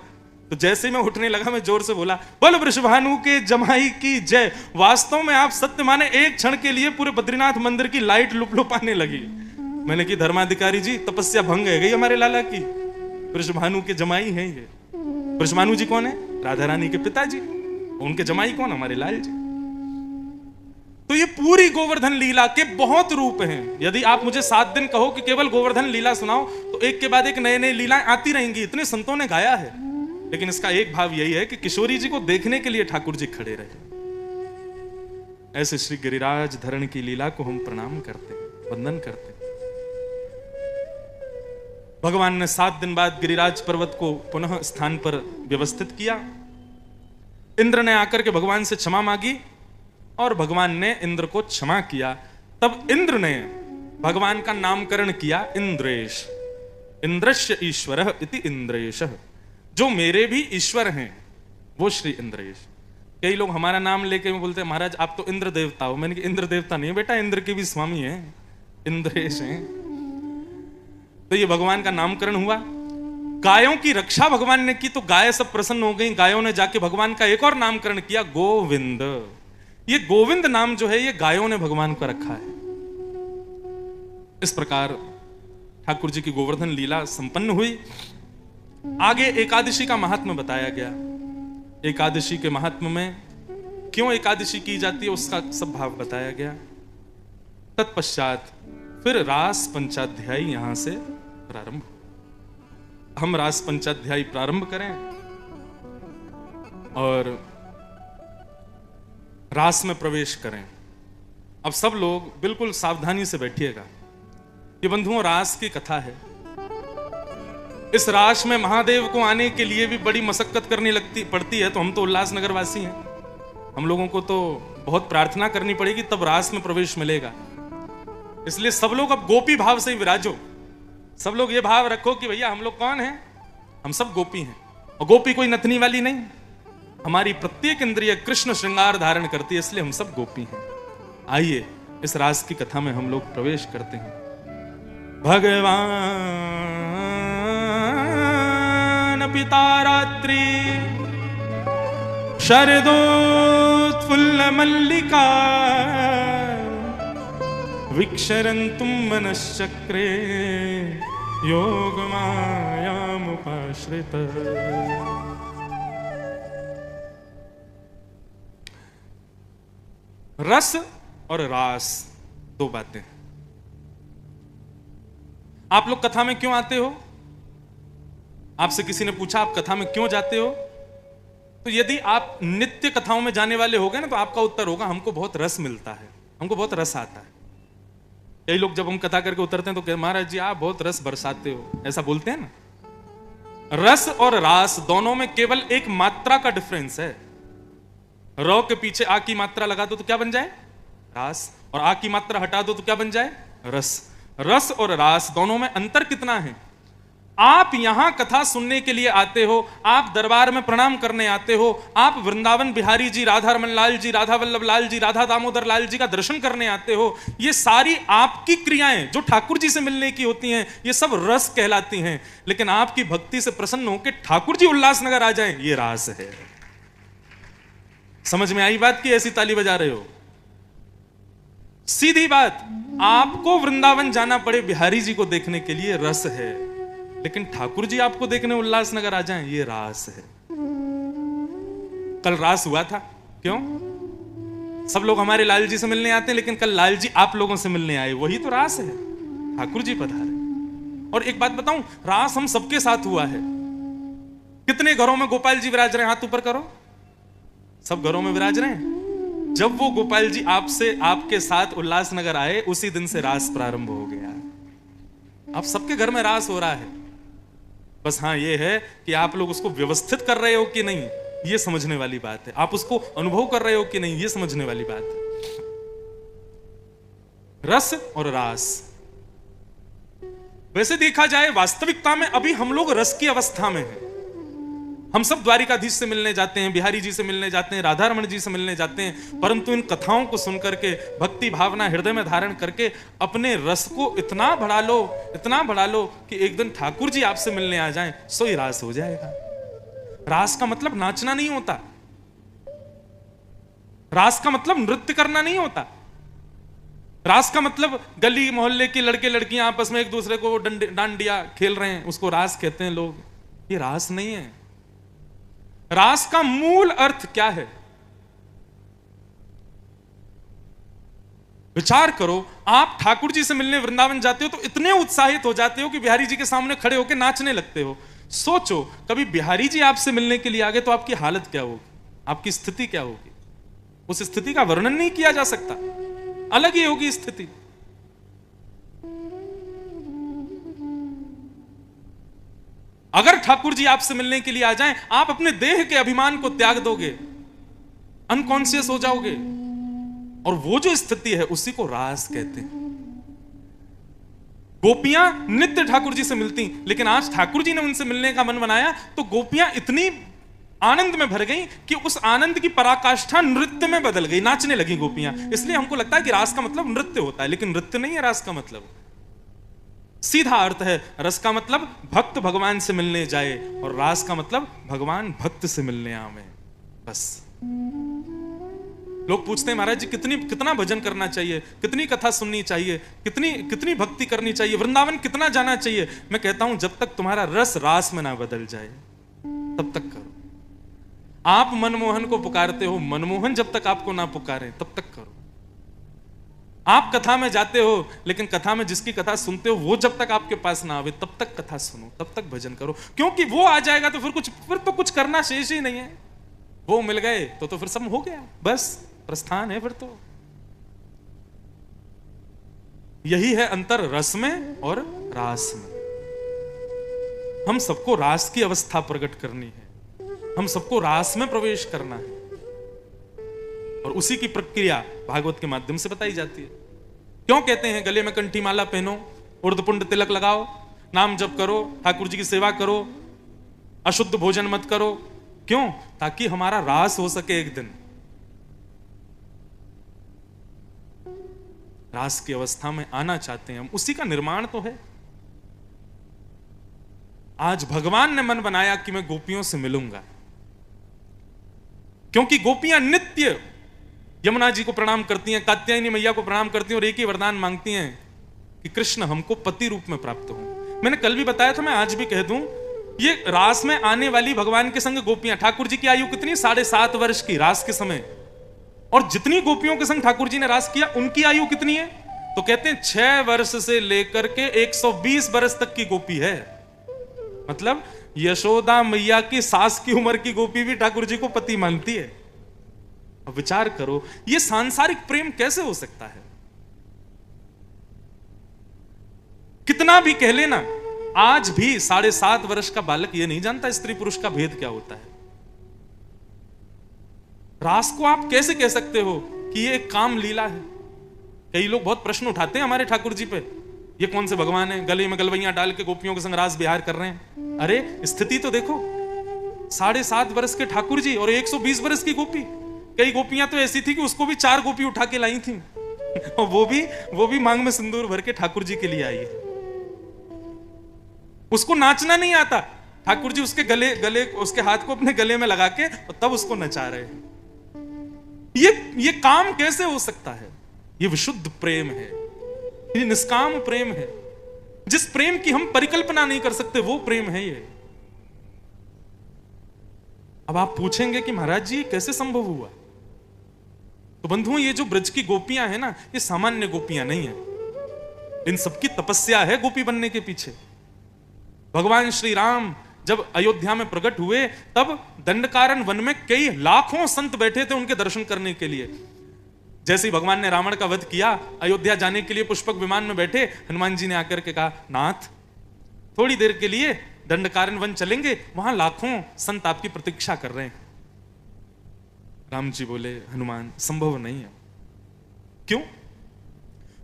तो जैसे ही मैं उठने लगा मैं जोर से बोला बोल वृषभानु के जमाई की जय। वास्तव में आप सत्य माने एक क्षण के लिए पूरे बद्रीनाथ मंदिर की लाइट लुपलुपाने लगी। मैंने कि धर्माधिकारी जी तपस्या भंग है गई हमारे लाला की, वृषभानु के जमाई है ये। वृषभानु जी कौन है? राधा रानी के पिताजी। उनके जमाई कौन? हमारे लाल जी। तो ये पूरी गोवर्धन लीला के बहुत रूप हैं। यदि आप मुझे 7 दिन कहो कि केवल गोवर्धन लीला सुनाओ तो एक के बाद एक नए नए लीलाएं आती रहेंगी, इतने संतों ने गाया है। लेकिन इसका एक भाव यही है कि किशोरी जी को देखने के लिए ठाकुर जी खड़े रहे। ऐसे श्री गिरिराज धरण की लीला को हम प्रणाम करते हैं, वंदन करते हैं। भगवान ने 7 दिन बाद गिरिराज पर्वत को पुनः स्थान पर व्यवस्थित किया। इंद्र ने आकर के भगवान से क्षमा मांगी और भगवान ने इंद्र को क्षमा किया। तब इंद्र ने भगवान का नामकरण किया इंद्रेश। इंद्रश्य ईश्वरः इति इंद्रेशः, जो मेरे भी ईश्वर हैं वो श्री इंद्रेश। कई लोग हमारा नाम लेके बोलते हैं महाराज आप तो इंद्र देवता हो। मैंने कहा इंद्र देवता नहीं बेटा, इंद्र के भी स्वामी हैं, इंद्रेश हैं। तो ये भगवान का नामकरण हुआ। गायों की रक्षा भगवान ने की तो गाय सब प्रसन्न हो गई। गायों ने जाके भगवान का एक और नामकरण किया, गोविंद। ये गोविंद नाम जो है ये गायों ने भगवान को रखा है। इस प्रकार ठाकुर जी की गोवर्धन लीला संपन्न हुई। आगे एकादशी का महात्म्य बताया गया। एकादशी के महात्म्य में क्यों एकादशी की जाती है उसका सब भाव बताया गया। तत्पश्चात फिर रास पंचाध्यायी यहां से प्रारंभ। हम रास पंचाध्यायी प्रारंभ करें और रास में प्रवेश करें। अब सब लोग बिल्कुल सावधानी से बैठिएगा। ये बंधुओं रास की कथा है। इस रास में महादेव को आने के लिए भी बड़ी मशक्कत करनी पड़ती है। तो हम तो उल्लासनगर वासी हैं, हम लोगों को तो बहुत प्रार्थना करनी पड़ेगी तब रास में प्रवेश मिलेगा। इसलिए सब लोग अब गोपी भाव से ही विराजो। सब लोग ये भाव रखो कि भैया हम लोग कौन हैं? हम सब गोपी हैं। और गोपी कोई नथनी वाली नहीं, हमारी प्रत्येक इंद्रिय कृष्ण श्रृंगार धारण करती है, इसलिए हम सब गोपी हैं। आइए इस रास की कथा में हम लोग प्रवेश करते हैं। भगवान पिता रात्रि शरदोत्फुल्ल मल्लिका विक्षरन्तुं मनश्चक्रे योगमायामुपाश्रित। रस और रास दो बातें। आप लोग कथा में क्यों आते हो? आपसे किसी ने पूछा आप कथा में क्यों जाते हो, तो यदि आप नित्य कथाओं में जाने वाले हो गए ना, तो आपका उत्तर होगा हमको बहुत रस मिलता है, हमको बहुत रस आता है। कई लोग जब हम कथा करके उतरते हैं तो कहते महाराज जी आप बहुत रस बरसाते हो, ऐसा बोलते हैं ना। रस और रास दोनों में केवल एक मात्रा का डिफरेंस है। र के पीछे आ की मात्रा लगा दो तो क्या बन जाए? रास। और आ की मात्रा हटा दो तो क्या बन जाए? रस। रस और रास दोनों में अंतर कितना है? आप यहां कथा सुनने के लिए आते हो, आप दरबार में प्रणाम करने आते हो, आप वृंदावन बिहारी जी, राधा रमन लाल जी, राधा वल्लभ लाल जी, राधा दामोदर लाल जी का दर्शन करने आते हो। ये सारी आपकी क्रियाएं जो ठाकुर जी से मिलने की होती हैं, ये सब रस कहलाती हैं। लेकिन आपकी भक्ति से प्रसन्न होकर ठाकुर जी उल्लासनगर आ जाएं, ये रास है। समझ में आई बात की ऐसी ताली बजा रहे हो? सीधी बात, आपको वृंदावन जाना पड़े बिहारी जी को देखने के लिए रस है, लेकिन ठाकुर जी आपको देखने उल्लासनगर आ जाएं, ये रास है। कल रास हुआ था, क्यों? सब लोग हमारे लाल जी से मिलने आते हैं, लेकिन कल लाल जी आप लोगों से मिलने आए, वही तो रास है। ठाकुर जी पधारे। और एक बात बताऊं, रास हम सबके साथ हुआ है। कितने घरों में गोपाल जी विराज रहे हैं? हाथ ऊपर करो। सब घरों में विराज रहे हैं। जब वो गोपाल जी आपसे, आपके साथ उल्लासनगर आए, उसी दिन से रास प्रारंभ हो गया। आप सबके घर में रास हो रहा है। बस हाँ ये है कि आप लोग उसको व्यवस्थित कर रहे हो कि नहीं, ये समझने वाली बात है। आप उसको अनुभव कर रहे हो कि नहीं, ये समझने वाली बात है। रस और रास, वैसे देखा जाए वास्तविकता में अभी हम लोग रस की अवस्था में हैं। हम सब द्वारिकाधीश से मिलने जाते हैं, बिहारी जी से मिलने जाते हैं, राधा रमण जी से मिलने जाते हैं, परंतु इन कथाओं को सुनकर के भक्ति भावना हृदय में धारण करके अपने रस को इतना बढ़ा लो, इतना बढ़ा लो कि एक दिन ठाकुर जी आपसे मिलने आ जाएं, सो ही रास हो जाएगा। रास का मतलब नाचना नहीं होता, रास का मतलब नृत्य करना नहीं होता, रास का मतलब गली मोहल्ले की लड़के लड़कियां आपस में एक दूसरे को डांडिया खेल रहे हैं, उसको रास कहते हैं लोग। ये रास नहीं है। रास का मूल अर्थ क्या है? विचार करो, आप ठाकुर जी से मिलने वृंदावन जाते हो तो इतने उत्साहित हो जाते हो कि बिहारी जी के सामने खड़े होकर नाचने लगते हो। सोचो कभी बिहारी जी आपसे मिलने के लिए आ गए तो आपकी हालत क्या होगी, आपकी स्थिति क्या होगी? उस स्थिति का वर्णन नहीं किया जा सकता, अलग ही होगी स्थिति। अगर ठाकुर जी आपसे मिलने के लिए आ जाएं, आप अपने देह के अभिमान को त्याग दोगे, अनकॉन्शियस हो जाओगे, और वो जो स्थिति है उसी को रास कहते हैं। गोपियां नित्य ठाकुर जी से मिलती, लेकिन आज ठाकुर जी ने उनसे मिलने का मन बनाया तो गोपियां इतनी आनंद में भर गई कि उस आनंद की पराकाष्ठा नृत्य में बदल गई, नाचने लगी गोपियां। इसलिए हमको लगता है कि रास का मतलब नृत्य होता है, लेकिन नृत्य नहीं है रास का मतलब। सीधा अर्थ है, रस का मतलब भक्त भगवान से मिलने जाए, और रास का मतलब भगवान भक्त से मिलने आवे। बस। लोग पूछते हैं महाराज जी कितना भजन करना चाहिए, कितनी कथा सुननी चाहिए, कितनी भक्ति करनी चाहिए, वृंदावन कितना जाना चाहिए? मैं कहता हूं जब तक तुम्हारा रस रास में ना बदल जाए तब तक करो। आप मनमोहन को पुकारते हो, मनमोहन जब तक आपको ना पुकारे तब तक करो। आप कथा में जाते हो, लेकिन कथा में जिसकी कथा सुनते हो वो जब तक आपके पास ना आवे तब तक कथा सुनो, तब तक भजन करो, क्योंकि वो आ जाएगा तो फिर तो कुछ करना शेष ही नहीं है। वो मिल गए तो फिर सब हो गया, बस प्रस्थान है फिर तो। यही है अंतर रस में और रास में। हम सबको रास की अवस्था प्रकट करनी है, हम सबको रास में प्रवेश करना है, और उसी की प्रक्रिया भागवत के माध्यम से बताई जाती है। क्यों कहते हैं गले में कंठी माला पहनो, उर्धपुंड तिलक लगाओ, नाम जप करो, ठाकुर जी की सेवा करो, अशुद्ध भोजन मत करो? क्यों? ताकि हमारा रास हो सके। एक दिन रास की अवस्था में आना चाहते हैं हम, उसी का निर्माण तो है। आज भगवान ने मन बनाया कि मैं गोपियों से मिलूंगा, क्योंकि गोपियां नित्य यमुना जी को प्रणाम करती हैं, कात्यायनी मैया को प्रणाम करती हैं और एक ही वरदान मांगती हैं कि कृष्ण हमको पति रूप में प्राप्त हो। मैंने कल भी बताया था, मैं आज भी कह दूं, ये रास में आने वाली भगवान के संग गोपियां, ठाकुर जी की आयु कितनी, 7.5 वर्ष की रास के समय, और जितनी गोपियों के संग ठाकुर जी ने रास किया उनकी आयु कितनी है, तो कहते हैं 6 वर्ष से लेकर के 120 वर्ष तक की गोपी है। मतलब यशोदा मैया की सास की उम्र की गोपी भी ठाकुर जी को पति मानती है। अब विचार करो, ये सांसारिक प्रेम कैसे हो सकता है? कितना भी कह लेना, आज भी 7.5 वर्ष का बालक ये नहीं जानता स्त्री पुरुष का भेद क्या होता है। रास को आप कैसे कह सकते हो कि ये एक काम लीला है? कई लोग बहुत प्रश्न उठाते हैं हमारे ठाकुर जी पे, ये कौन से भगवान है, गले में गलवैयां डाल के गोपियों के संग रास बिहार कर रहे हैं। अरे स्थिति तो देखो, 7.5 वर्ष के ठाकुर जी और 120 वर्ष की गोपी। कई गोपियां तो ऐसी थी कि उसको भी 4 गोपी उठा के लाई थी और वो भी मांग में सिंदूर भर के ठाकुर जी के लिए आई है। उसको नाचना नहीं आता, ठाकुर जी उसके गले उसके हाथ को अपने गले में लगा के और तब उसको नचा रहे हैं। ये काम कैसे हो सकता है? ये विशुद्ध प्रेम है, ये निष्काम प्रेम है, जिस प्रेम की हम परिकल्पना नहीं कर सकते वो प्रेम है ये। अब आप पूछेंगे कि महाराज जी कैसे संभव हुआ? तो बंधुओं, ये जो ब्रज की गोपियां हैं ना, ये सामान्य गोपियां नहीं है, इन सबकी तपस्या है गोपी बनने के पीछे। भगवान श्री राम जब अयोध्या में प्रकट हुए तब दंडकारण्य वन में कई लाखों संत बैठे थे उनके दर्शन करने के लिए। जैसे ही भगवान ने रावण का वध किया, अयोध्या जाने के लिए पुष्पक विमान में बैठे, हनुमान जी ने आकर के कहा, नाथ थोड़ी देर के लिए दंडकारण्य वन चलेंगे, वहां लाखों संत आपकी प्रतीक्षा कर रहे हैं। राम जी बोले, हनुमान संभव नहीं है। क्यों?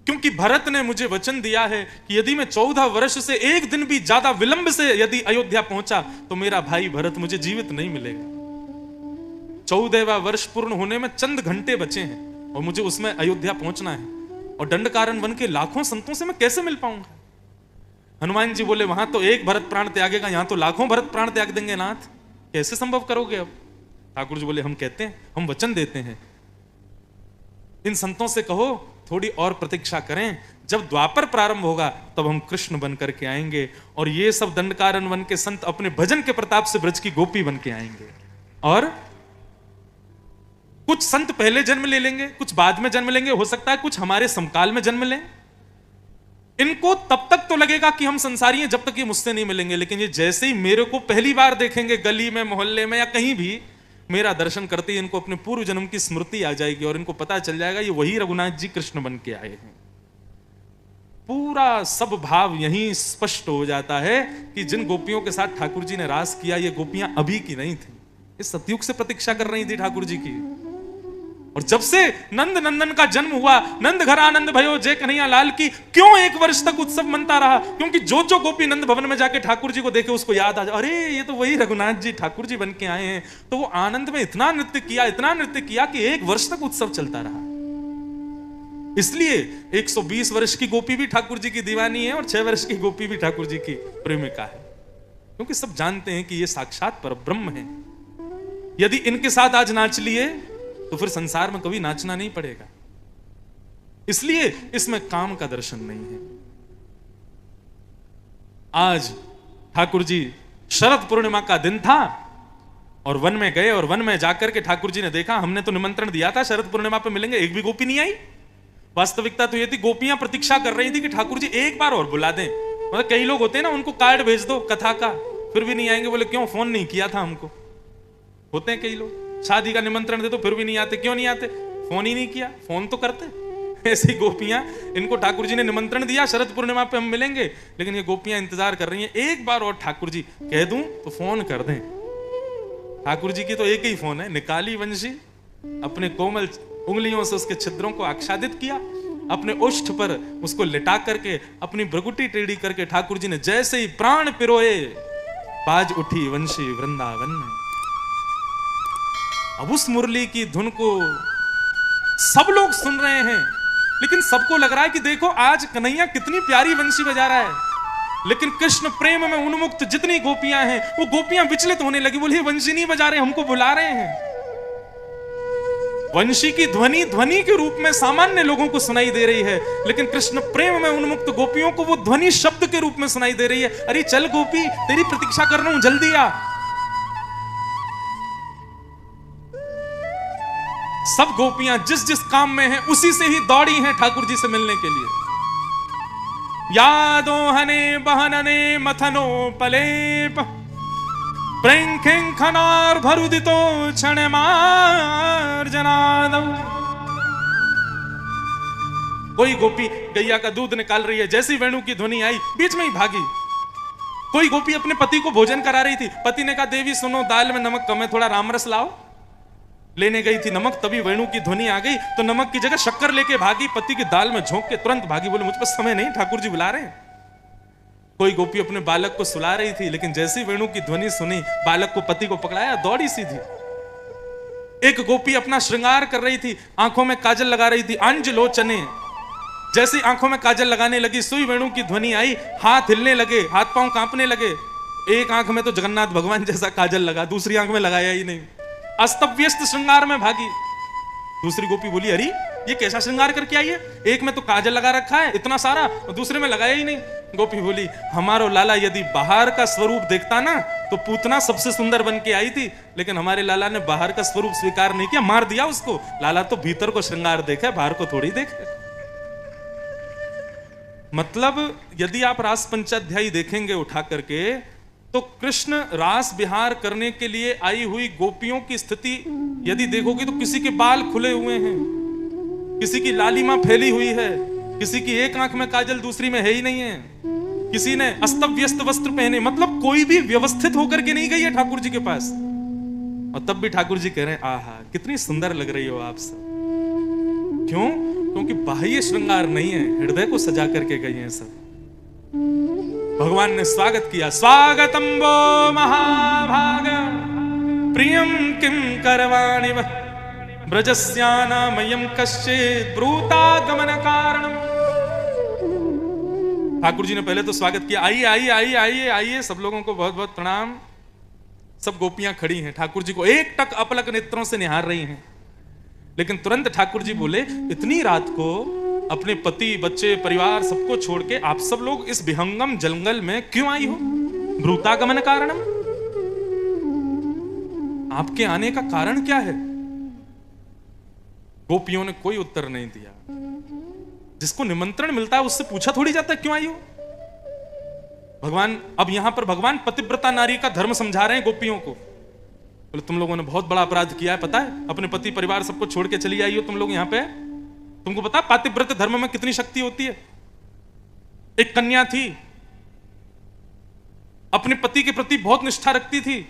क्योंकि भरत ने मुझे वचन दिया है कि यदि मैं 14 वर्ष से एक दिन भी ज्यादा विलंब से यदि अयोध्या पहुंचा तो मेरा भाई भरत मुझे जीवित नहीं मिलेगा। 14वां वर्ष पूर्ण होने में चंद घंटे बचे हैं और मुझे उसमें अयोध्या पहुंचना है, और दंडकारण्य वन के लाखों संतों से मैं कैसे मिल पाऊंगा? हनुमान जी बोले, वहां तो एक भरत प्राण त्यागेगा, यहां तो लाखों भरत प्राण त्याग देंगे नाथ, कैसे संभव करोगे? अब ठाकुर जी बोले, हम कहते हैं, हम वचन देते हैं, इन संतों से कहो थोड़ी और प्रतीक्षा करें, जब द्वापर प्रारंभ होगा तब हम कृष्ण बन करके आएंगे, और ये सब दंडकारण्य वन के संत अपने भजन के प्रताप से ब्रज की गोपी बन के आएंगे। और कुछ संत पहले जन्म ले लेंगे, कुछ बाद में जन्म लेंगे, हो सकता है कुछ हमारे समकाल में जन्म लें। इनको तब तक तो लगेगा कि हम संसारी हैं जब तक ये मुझसे नहीं मिलेंगे, लेकिन ये जैसे ही मेरे को पहली बार देखेंगे गली में, मोहल्ले में या कहीं भी, मेरा दर्शन करते ही इनको अपने पूर्व जन्म की स्मृति आ जाएगी और इनको पता चल जाएगा ये वही रघुनाथ जी कृष्ण बन के आए हैं। पूरा सब भाव यहीं स्पष्ट हो जाता है कि जिन गोपियों के साथ ठाकुर जी ने रास किया, ये गोपियां अभी की नहीं थी, ये सतयुग से प्रतीक्षा कर रही थी ठाकुर जी की। और जब से नंद नंदन का जन्म हुआ, नंद घर आनंद भयो जय कन्हैया लाल की, क्यों 1 वर्ष तक उत्सव मनता रहा? क्योंकि जो जो गोपी नंद भवन में जाके ठाकुर जी को देखे उसको याद आ जाए, अरे ये तो वही रघुनाथ जी ठाकुर जी बन के आए हैं। तो वो आनंद में इतना नृत्य किया कि 1 वर्ष तक उत्सव चलता रहा। इसलिए 120 वर्ष की गोपी भी ठाकुर जी की दीवानी है और 6 वर्ष की गोपी भी ठाकुर जी की प्रेमिका है, क्योंकि सब जानते हैं कि ये साक्षात परब्रह्म है। यदि इनके साथ आज नाच लिए तो फिर संसार में कभी नाचना नहीं पड़ेगा। इसलिए इसमें काम का दर्शन नहीं है। आज ठाकुर जी शरद पूर्णिमा का दिन था और वन में गए, और वन में जाकर के ठाकुर जी ने देखा, हमने तो निमंत्रण दिया था शरद पूर्णिमा पे मिलेंगे, एक भी गोपी नहीं आई। वास्तविकता तो ये थी, गोपियां प्रतीक्षा कर रही थी कि ठाकुर जी एक बार और बुला दें। मतलब कई लोग होते हैं ना, उनको कार्ड भेज दो कथा का, फिर भी नहीं आएंगे। बोले क्यों, फोन नहीं किया था हमको। होते हैं कई लोग, शादी का निमंत्रण दे तो फिर भी नहीं आते। क्यों नहीं आते? फोन ही नहीं किया। फोन तो करते। ऐसी गोपियां, इनको ठाकुर जी ने निमंत्रण दिया शरद पूर्णिमा पे हम मिलेंगे, लेकिन ये गोपियां इंतजार कर रही हैं एक बार और ठाकुर जी कह दूं तो फोन कर दें। ठाकुर जी की तो एक ही फोन है, निकाली वंशी, अपने कोमल उंगलियों से उसके छिद्रों को आच्छादित किया, अपने ओष्ठ पर उसको लिटा करके अपनी भ्रगुटी टेढ़ी करके ठाकुर जी ने जैसे ही प्राण पिरोए, बाज उठी वंशी वृंदावन में। अब उस मुरली की धुन को सब लोग सुन रहे हैं, लेकिन सबको लग रहा है कि देखो आज कन्हैया कितनी प्यारी वंशी बजा रहा है। लेकिन कृष्ण प्रेम में उन्मुक्त जितनी गोपियां हैं, वो गोपियां विचलित होने लगी, बोली वंशी नहीं बजा रहे, हमको बुला रहे हैं। वंशी की ध्वनि ध्वनि के रूप में सामान्य लोगों को सुनाई दे रही है, लेकिन कृष्ण प्रेम में उन्मुक्त गोपियों को वो ध्वनि शब्द के रूप में सुनाई दे रही है। अरे चल गोपी, तेरी प्रतीक्षा कर रहा हूं, जल्दी आ। सब गोपियां जिस जिस काम में हैं उसी से ही दौड़ी हैं ठाकुर जी से मिलने के लिए। यादो हने बहनने मथनो पलेप प्रेंखें खनार भरुदितो क्षण मार्जनादौ। कोई गोपी गैया का दूध निकाल रही है, जैसी वेणु की ध्वनि आई बीच में ही भागी। कोई गोपी अपने पति को भोजन करा रही थी, पति ने कहा देवी सुनो दाल में नमक कम है, थोड़ा रामरस लाओ। लेने गई थी नमक, तभी वेणु की ध्वनि आ गई तो नमक की जगह शक्कर लेके भागी, पति की दाल में झोंक के तुरंत भागी, बोले मुझ पर समय नहीं, ठाकुर जी बुला रहे हैं। कोई गोपी अपने बालक को सुला रही थी, लेकिन जैसी वेणु की ध्वनि सुनी बालक को पति को पकड़ाया, दौड़ी सीधी। एक गोपी अपना श्रृंगार कर रही थी, आंखों में काजल लगा रही थी, अंज लोचने। जैसी आंखों में काजल लगाने लगी, सुई वेणु की ध्वनि आई, हाथ हिलने लगे, हाथ पांव कांपने लगे। एक आंख में तो जगन्नाथ भगवान जैसा काजल लगा, दूसरी आंख में लगाया ही नहीं, अस्तव्यस्त श्रृंगार में भागी। दूसरी गोपी बोली अरे ये कैसा श्रृंगार करके आई है, एक में तो काजल लगा रखा है इतना सारा और दूसरे में लगाया ही नहीं। गोपी बोली हमारो लाला यदि बाहर का स्वरूप देखता ना तो पूतना सबसे सुंदर बन के आई थी, लेकिन हमारे लाला ने बाहर का स्वरूप स्वीकार नहीं किया, मार दिया उसको। लाला तो भीतर को श्रृंगार देखे, बाहर को थोड़ी देखे। मतलब यदि आप रास पंचाध्यायी देखेंगे उठा करके तो कृष्ण रास विहार करने के लिए आई हुई गोपियों की स्थिति यदि देखोगे तो किसी के बाल खुले हुए हैं, किसी की लालिमा फैली हुई है, किसी की एक आंख में काजल दूसरी में है ही नहीं है, किसी ने अस्तव्यस्त वस्त्र पहने, मतलब कोई भी व्यवस्थित होकर के नहीं गई है ठाकुर जी के पास। और तब भी ठाकुर जी कह रहे हैं आहा कितनी सुंदर लग रही हो आप सब। क्यों? क्योंकि बाह्य श्रृंगार नहीं है, हृदय को सजा करके गई हैं सब। भगवान ने स्वागत किया, स्वागतम वो महाभाग प्रियम किम करवाणि वह ब्रजस्यानामयं कश्चित् ब्रूतागमन कारणम। ठाकुर जी ने पहले तो स्वागत किया, आइए आइए आइए आइए आइए, सब लोगों को बहुत बहुत प्रणाम। सब गोपियां खड़ी हैं, ठाकुर जी को एक टक अपलक नेत्रों से निहार रही हैं। लेकिन तुरंत ठाकुर जी बोले इतनी रात को अपने पति बच्चे परिवार सबको छोड़ के आप सब लोग इस विहंगम जंगल में क्यों आई हो? ब्रूतागमन कारणम, आपके आने का कारण क्या है? गोपियों ने कोई उत्तर नहीं दिया। जिसको निमंत्रण मिलता है उससे पूछा थोड़ी जाता है क्यों आई हो। भगवान अब यहां पर भगवान पतिव्रता नारी का धर्म समझा रहे हैं गोपियों को। बोले तुम लोगों ने बहुत बड़ा अपराध किया है, पता है? अपने पति परिवार सबको छोड़ के चली आई हो तुम लोग यहां पे। तुमको पता पातिव्रत धर्म में कितनी शक्ति होती है? एक कन्या थी, अपने पति के प्रति बहुत निष्ठा रखती थी।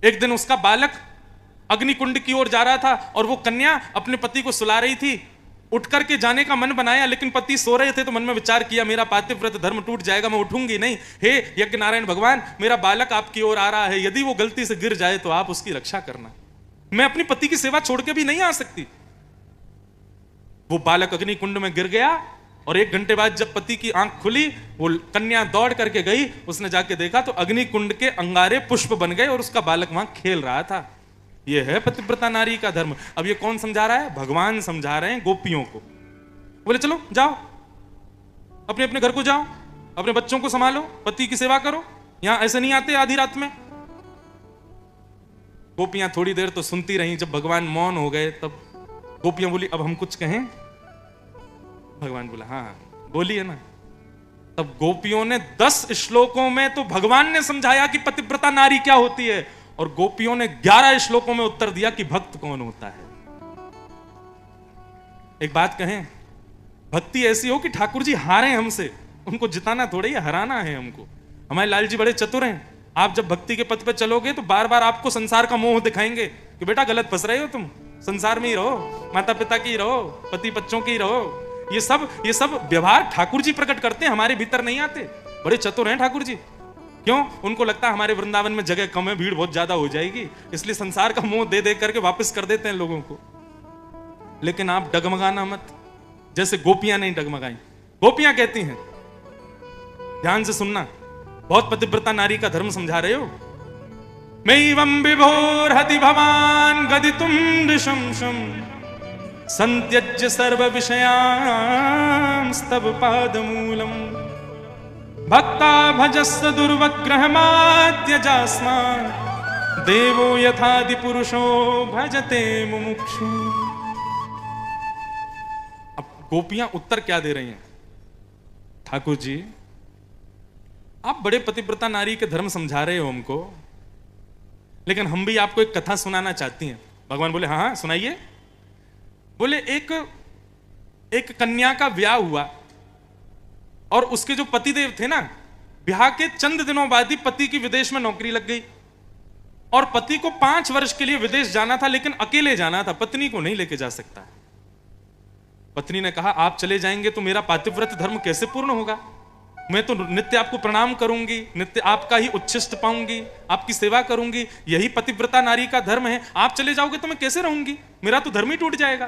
एक दिन उसका बालक अग्निकुंड की ओर जा रहा था और वो कन्या अपने पति को सुला रही थी। उठ करके जाने का मन बनाया, लेकिन पति सो रहे थे तो मन में विचार किया मेरा पातिव्रत धर्म टूट जाएगा, मैं उठूंगी नहीं। हे यज्ञ नारायण भगवान, मेरा बालक आपकी ओर आ रहा है, यदि वो गलती से गिर जाए तो आप उसकी रक्षा करना, मैं अपनी पति की सेवा छोड़ के भी नहीं आ सकती। वो बालक अग्निकुंड में गिर गया और 1 घंटे बाद जब पति की आंख खुली, वो कन्या दौड़ करके गई, उसने जाके देखा तो अग्निकुंड के अंगारे पुष्प बन गए और उसका बालक वहां खेल रहा था। ये है पतिव्रता नारी का धर्म। अब ये कौन समझा रहा है? भगवान समझा रहे हैं गोपियों को। बोले चलो जाओ, अपने अपने घर को जाओ, अपने बच्चों को संभालो, पति की सेवा करो, यहां ऐसे नहीं आते आधी रात में। गोपियां थोड़ी देर तो सुनती रहीं, जब भगवान मौन हो गए तब गोपियां बोली अब हम कुछ कहें? भगवान बोला हाँ बोलिए ना। तब गोपियों ने 10 श्लोकों में तो भगवान ने समझाया कि पतिव्रता नारी क्या होती है, और गोपियों ने 11 श्लोकों में उत्तर दिया कि भक्त कौन होता है। एक बात कहें, भक्ति ऐसी हो कि ठाकुर जी हारे हमसे, उनको जिताना थोड़ा ही हराना है हमको। हमारे लाल जी बड़े चतुर हैं। आप जब भक्ति के पथ पे चलोगे तो बार बार आपको संसार का मोह दिखाएंगे कि बेटा गलत फंस रहे हो, तुम संसार में ही रहो, माता पिता की रहो, पति बच्चों की रहो। ये सब व्यवहार ठाकुर जी प्रकट करते हैं, हमारे भीतर नहीं आते। बड़े चतुर हैं ठाकुर जी। क्यों? उनको लगता है हमारे वृंदावन में जगह कम है, भीड़ बहुत ज्यादा हो जाएगी, इसलिए संसार का मोह दे दे करके वापस कर देते हैं लोगों को। लेकिन आप डगमगाना मत, जैसे गोपियां नहीं डगमगाई। गोपियां कहती हैं, ध्यान से सुनना, बहुत पतिव्रता नारी का धर्म समझा रहे हो। मैवं विभोर्हति भवान् गदितुं नृशंसम् संत्यज्य सर्व विषयांस्तव पादमूलम् भक्ता भजस्व दुर्वग्रहमात्यजास्मान् देवो यथादि पुरुषो भजते मुमुक्षु। अब गोपियां उत्तर क्या दे रही हैं? ठाकुर जी, आप बड़े पतिव्रता नारी के धर्म समझा रहे हो हमको, लेकिन हम भी आपको एक कथा सुनाना चाहती हैं। भगवान बोले हाँ हाँ सुनाइए। बोले एक कन्या का ब्याह हुआ और उसके जो पतिदेव थे ना, ब्याह के चंद दिनों बाद ही पति की विदेश में नौकरी लग गई और पति को 5 वर्ष के लिए विदेश जाना था, लेकिन अकेले जाना था, पत्नी को नहीं लेके जा सकता। पत्नी ने कहा आप चले जाएंगे तो मेरा पातिव्रत धर्म कैसे पूर्ण होगा? मैं तो नित्य आपको प्रणाम करूंगी, नित्य आपका ही उच्छिष्ट पाऊंगी, आपकी सेवा करूंगी, यही पतिव्रता नारी का धर्म है। आप चले जाओगे तो मैं कैसे रहूंगी? मेरा तो धर्म ही टूट जाएगा।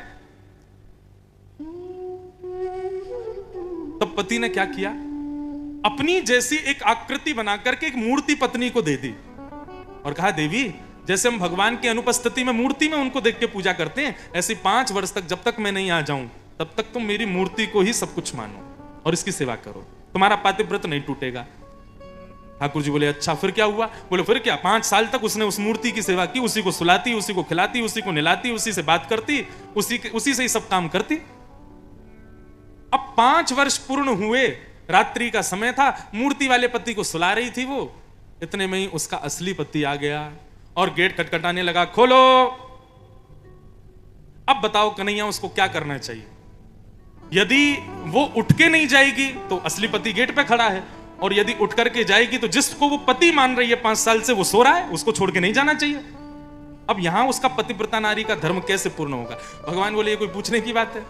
तब पति ने क्या किया? अपनी जैसी एक आकृति बनाकर के एक मूर्ति पत्नी को दे दी और कहा देवी, जैसे हम भगवान की अनुपस्थिति में मूर्ति में उनको देख के पूजा करते हैं, ऐसे 5 वर्ष तक जब तक मैं नहीं आ जाऊं तब तक तुम मेरी मूर्ति को ही सब कुछ मानो और इसकी सेवा करो, तुम्हारा पातिव्रत नहीं टूटेगा। ठाकुर जी बोले अच्छा फिर क्या हुआ? बोले फिर क्या, 5 साल तक उसने उस मूर्ति की सेवा की, उसी को सुलाती, उसी को खिलाती, उसी को नहलाती, उसी से बात करती, उसी से ही सब काम करती। अब 5 वर्ष पूर्ण हुए, रात्रि का समय था, मूर्ति वाले पति को सुला रही थी वो, इतने में ही उसका असली पति आ गया और गेट खटखटाने लगा, खोलो। अब बताओ कन्हैया उसको क्या करना चाहिए? यदि वो उठ के नहीं जाएगी तो असली पति गेट पे खड़ा है, और यदि उठ करके जाएगी तो जिसको वो पति मान रही है 5 साल से वो सो रहा है, उसको छोड़ के नहीं जाना चाहिए। अब यहां उसका पतिव्रता नारी का धर्म कैसे पूर्ण होगा? भगवान बोले ये कोई पूछने की बात है?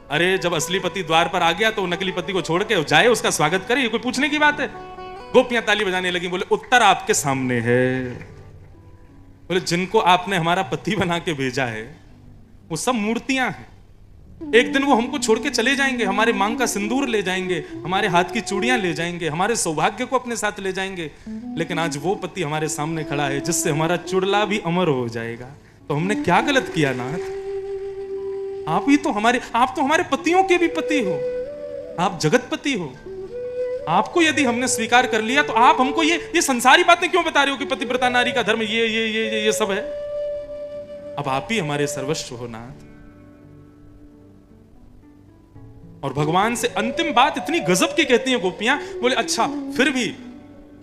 अरे जब असली पति द्वार पर आ गया तो नकली पति को छोड़ के जाए, उसका स्वागत करे, ये कोई पूछने की बात है? गोपियां ताली बजाने लगी, बोले उत्तर आपके सामने है। बोले जिनको आपने हमारा पति बना के भेजा है वो सब मूर्तियां हैं। एक दिन वो हमको छोड़ के चले जाएंगे, हमारे मांग का सिंदूर ले जाएंगे, हमारे हाथ की चूड़ियां ले जाएंगे, हमारे सौभाग्य को अपने साथ ले जाएंगे, लेकिन आज वो पति हमारे सामने खड़ा है जिससे हमारा चुड़ला भी अमर हो जाएगा। तो हमने क्या गलत किया नाथ? आप तो हमारे पतियों के भी पति हो, आप जगतपति हो। आपको यदि हमने स्वीकार कर लिया तो आप हमको ये संसारी बातें क्यों बता रहे हो कि पतिव्रता नारी का धर्म ये सब है? अब आप ही हमारे सर्वस्व हो नाथ। और भगवान से अंतिम बात इतनी गजब की कहती हैं गोपियां, बोले अच्छा फिर भी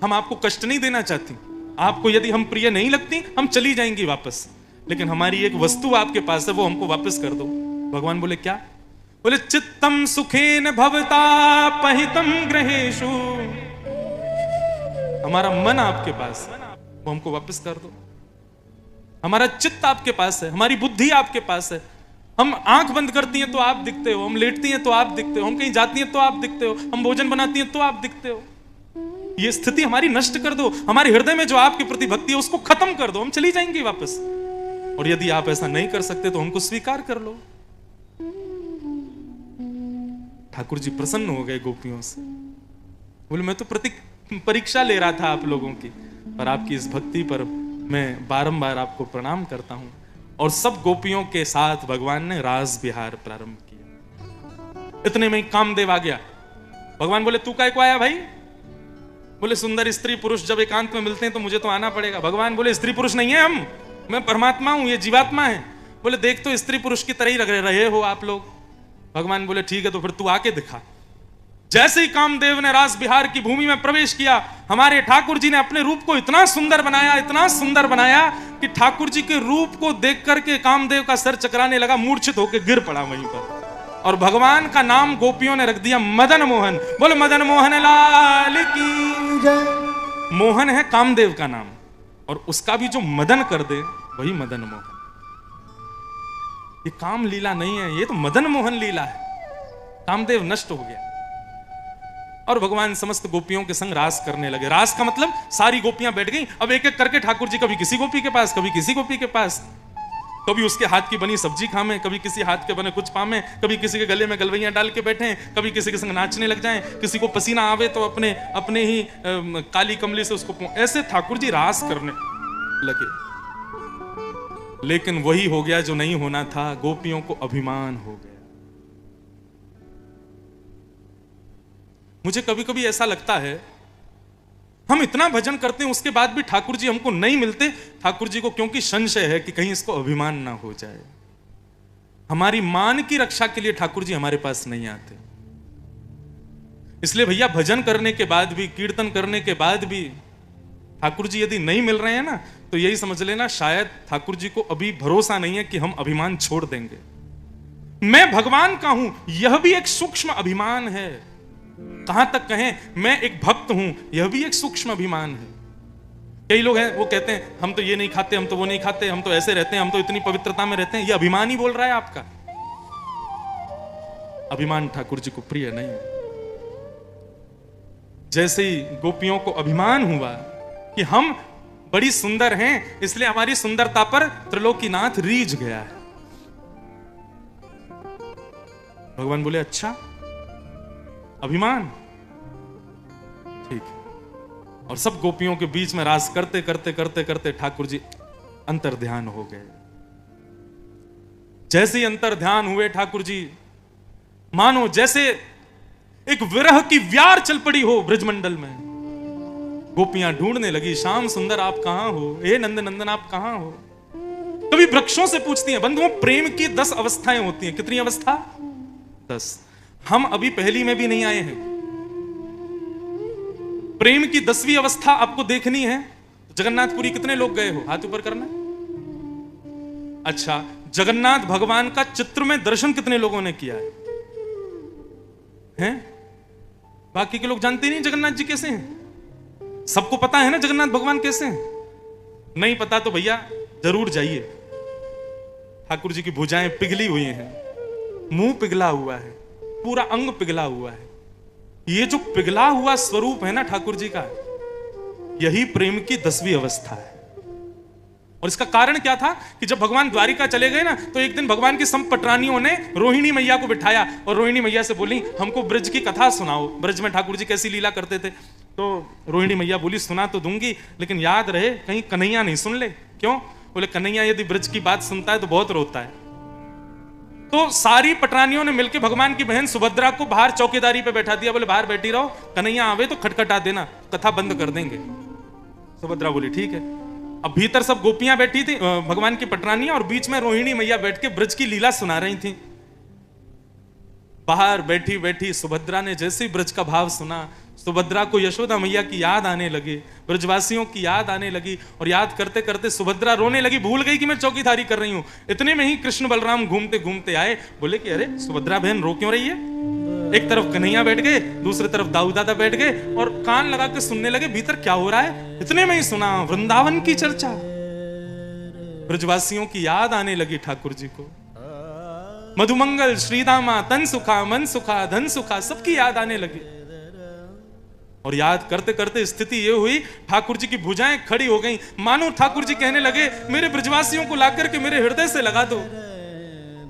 हम आपको कष्ट नहीं देना चाहती, आपको यदि हम प्रिय नहीं लगती हम चली जाएंगी वापस, लेकिन हमारी एक वस्तु आपके पास है वो हमको वापस कर दो। भगवान बोले क्या? बोले चित्तम सुखेन भवता पहितम ग्रहेषु, हमारा मन आपके पास है वो हमको वापस कर दो। हमारा चित्त आपके पास है, हमारी बुद्धि आपके पास है, हम आंख बंद करती हैं तो आप दिखते हो, हम लेटती हैं तो आप दिखते हो, हम कहीं जाती हैं तो आप दिखते हो, हम भोजन बनाती हैं तो आप दिखते हो। ये स्थिति हमारी नष्ट कर दो, हमारे हृदय में जो आपके प्रति भक्ति है उसको खत्म कर दो, हम चली जाएंगी वापस। और यदि आप ऐसा नहीं कर सकते तो हमको स्वीकार कर लो। ठाकुर जी प्रसन्न हो गए गोपियों से, बोले मैं तो परीक्षा ले रहा था आप लोगों की, पर आपकी इस भक्ति पर मैं बारंबार आपको प्रणाम करता हूं। और सब गोपियों के साथ भगवान ने रास विहार प्रारंभ किया। इतने में कामदेव आ गया। भगवान बोले तू काय को आया भाई? बोले सुंदर स्त्री पुरुष जब एकांत में मिलते हैं तो मुझे तो आना पड़ेगा। भगवान बोले स्त्री पुरुष नहीं है हम, मैं परमात्मा हूं, ये जीवात्मा है। बोले देख तो स्त्री पुरुष की तरह ही लग रहे हो आप लोग। भगवान बोले ठीक है तो फिर तू आके दिखा। जैसे ही कामदेव ने रास बिहार की भूमि में प्रवेश किया, हमारे ठाकुर जी ने अपने रूप को इतना सुंदर बनाया कि ठाकुर जी के रूप को देख करके कामदेव का सर चकराने लगा, मूर्छित होकर गिर पड़ा वहीं पर। और भगवान का नाम गोपियों ने रख दिया मदन मोहन। बोले मदन मोहन लाल की जय। मोहन है कामदेव का नाम, और उसका भी जो मदन कर दे वही मदन मोहन। ये काम लीला नहीं है, ये तो मदन मोहन लीला है। कामदेव नष्ट हो गया और भगवान समस्त गोपियों के संग रास करने लगे। रास का मतलब सारी गोपियां बैठ गई। अब एक एक करके ठाकुर जी कभी किसी गोपी के पास, कभी किसी गोपी के पास, कभी उसके हाथ की बनी सब्जी खामे, कभी किसी हाथ के बने कुछ पामे, कभी किसी के गले में गलवैयां डाल के बैठे, कभी किसी के संग नाचने लग जाएं, किसी को पसीना आवे तो अपने ही काली कमली से उसको ऐसे ठाकुर जी रास करने। लगे। लेकिन वही हो गया जो नहीं होना था, गोपियों को अभिमान हो गया। मुझे कभी कभी ऐसा लगता है, हम इतना भजन करते हैं उसके बाद भी ठाकुर जी हमको नहीं मिलते। ठाकुर जी को क्योंकि संशय है कि कहीं इसको अभिमान ना हो जाए। हमारी मान की रक्षा के लिए ठाकुर जी हमारे पास नहीं आते। इसलिए भैया भजन करने के बाद भी, कीर्तन करने के बाद भी ठाकुर जी यदि नहीं मिल रहे हैं ना, तो यही समझ लेना शायद ठाकुर जी को अभी भरोसा नहीं है कि हम अभिमान छोड़ देंगे। मैं भगवान का हूं, यह भी एक सूक्ष्म अभिमान है। कहां तक कहें मैं एक भक्त हूं, यह भी एक सूक्ष्म अभिमान है। कई लोग हैं वो कहते हैं हम तो ये नहीं खाते, हम तो वो नहीं खाते, हम तो ऐसे रहते हैं, हम तो इतनी पवित्रता में रहते हैं। ये अभिमान ही बोल रहा है आपका। अभिमान ठाकुर जी को प्रिय नहीं है। जैसे ही गोपियों को अभिमान हुआ कि हम बड़ी सुंदर हैं, इसलिए हमारी सुंदरता पर त्रिलोकीनाथ रीझ गया है। भगवान बोले अच्छा अभिमान, ठीक है। और सब गोपियों के बीच में रास करते करते करते करते ठाकुर जी अंतर ध्यान हो गए। जैसे ही अंतर ध्यान हुए ठाकुर जी, मानो जैसे एक विरह की व्यार चल पड़ी हो ब्रजमंडल में। गोपियां ढूंढने लगी, श्याम सुंदर आप कहां हो, हे नंद नंदन आप कहां हो। कभी वृक्षों से पूछती हैं। बंधुओं, प्रेम की 10 अवस्थाएं होती हैं। कितनी अवस्था? 10। हम अभी पहली में भी नहीं आए हैं। प्रेम की 10वीं अवस्था आपको देखनी है। जगन्नाथपुरी कितने लोग गए हो? हाथ ऊपर करना। अच्छा, जगन्नाथ भगवान का चित्र में दर्शन कितने लोगों ने किया है? बाकी के लोग जानते नहीं जगन्नाथ जी कैसे हैं। सबको पता है ना जगन्नाथ भगवान कैसे हैं। नहीं पता तो भैया जरूर जाइए। ठाकुर जी की भुजाएं पिघली हुई हैं, मुंह पिघला हुआ है, पूरा अंग पिघला हुआ है। ये जो पिघला हुआ स्वरूप है ना ठाकुर जी का, यही प्रेम की 10वीं अवस्था है। और इसका कारण क्या था कि जब भगवान द्वारिका चले गए ना, तो एक दिन भगवान की संपटरानियों ने रोहिणी मैया को बिठाया और रोहिणी मैया से बोली हमको ब्रज की कथा सुनाओ। ब्रज में ठाकुर जी कैसी लीला करते थे। तो रोहिणी मैया बोली सुना तो दूंगी, लेकिन याद रहे कहीं कन्हैया नहीं सुन ले। क्यों? बोले कन्हैया यदि ब्रज की बात सुनता है तो बहुत रोता है। तो सारी पटरानियों ने मिलकर भगवान की बहन सुभद्रा को बाहर चौकीदारी पे बैठा दिया। बोले बाहर बैठी रहो, कन्हैया आवे तो खटखटा देना, कथा बंद कर देंगे। सुभद्रा बोली ठीक है। अब भीतर सब गोपियां बैठी थी, भगवान की पटरानियां, और बीच में रोहिणी मैया बैठ के ब्रज की लीला सुना रही थी। बाहर बैठी बैठी सुभद्रा ने जैसे ही ब्रज का भाव सुना, सुभद्रा को यशोदा मैया की याद आने लगी, ब्रजवासियों की याद आने लगी। और याद करते करते सुभद्रा रोने लगी, भूल गई कि मैं चौकीदारी कर रही हूं। इतने में ही कृष्ण बलराम घूमते घूमते आए। बोले कि अरे सुभद्रा बहन रो क्यों रही है। एक तरफ कन्हैया बैठ गए, दूसरी तरफ दाऊ दादा बैठ गए और कान लगा के सुनने लगे भीतर क्या हो रहा है। इतने में ही सुना वृंदावन की चर्चा। ब्रजवासियों की याद आने लगी ठाकुर जी को। मधुमंगल, श्रीदामा, तन सुखा, मन सुखा, धन सुखा, सबकी याद आने लगी। और याद करते करते स्थिति ये हुई, ठाकुर जी की भुजाएं खड़ी हो गईं। मानो ठाकुर जी कहने लगे मेरे ब्रजवासियों को लाकर के मेरे हृदय से लगा दो।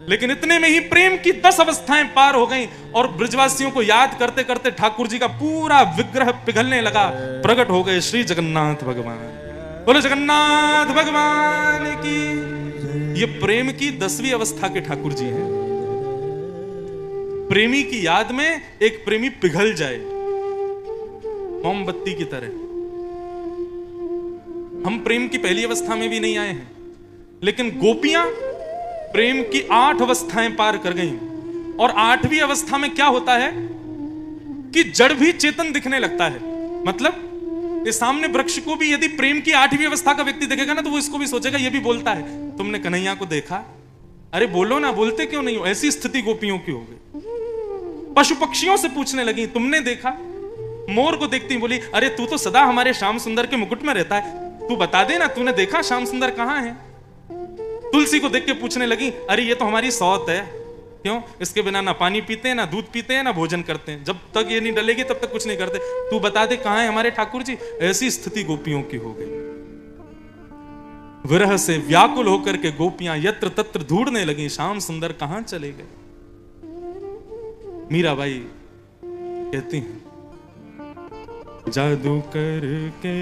लेकिन इतने में ही प्रेम की 10 अवस्थाएं पार हो गईं और ब्रजवासियों को याद करते करते ठाकुर जी का पूरा विग्रह पिघलने लगा। प्रकट हो गए श्री जगन्नाथ भगवान। बोलो जगन्नाथ भगवान की। ये प्रेम की 10वीं अवस्था के ठाकुर जी हैं। प्रेमी की याद में एक प्रेमी पिघल जाए मोमबत्ती की तरह। हम प्रेम की पहली अवस्था में भी नहीं आए हैं, लेकिन गोपियां प्रेम की 8 अवस्थाएं पार कर गई। और 8वीं अवस्था में क्या होता है कि जड़ भी चेतन दिखने लगता है। मतलब ये सामने वृक्ष को भी यदि प्रेम की 8वीं अवस्था का व्यक्ति देखेगा ना, तो वो इसको भी सोचेगा ये भी बोलता है। तुमने कन्हैया को देखा? अरे बोलो ना, बोलते क्यों नहीं हो? ऐसी स्थिति गोपियों की हो गई। पशु पक्षियों से पूछने लगी तुमने देखा? मोर को देखती बोली अरे तू तो सदा हमारे श्याम सुंदर के मुकुट में रहता है, तू बता दे ना तूने देखा श्याम सुंदर कहां है। तुलसी को देख के पूछने लगी अरे ये तो हमारी सौत है, क्यों? इसके बिना ना पानी पीते हैं, ना दूध पीते हैं, ना भोजन करते हैं। जब तक ये नहीं डलेगी तब तक कुछ नहीं करते। तू बता दे कहां है हमारे ठाकुर जी। ऐसी स्थिति गोपियों की हो गई। विरह से व्याकुल होकर के गोपियां यत्र तत्र ढूंढने लगी श्याम सुंदर कहां चले गए। मीराबाई कहती हैं जादू करके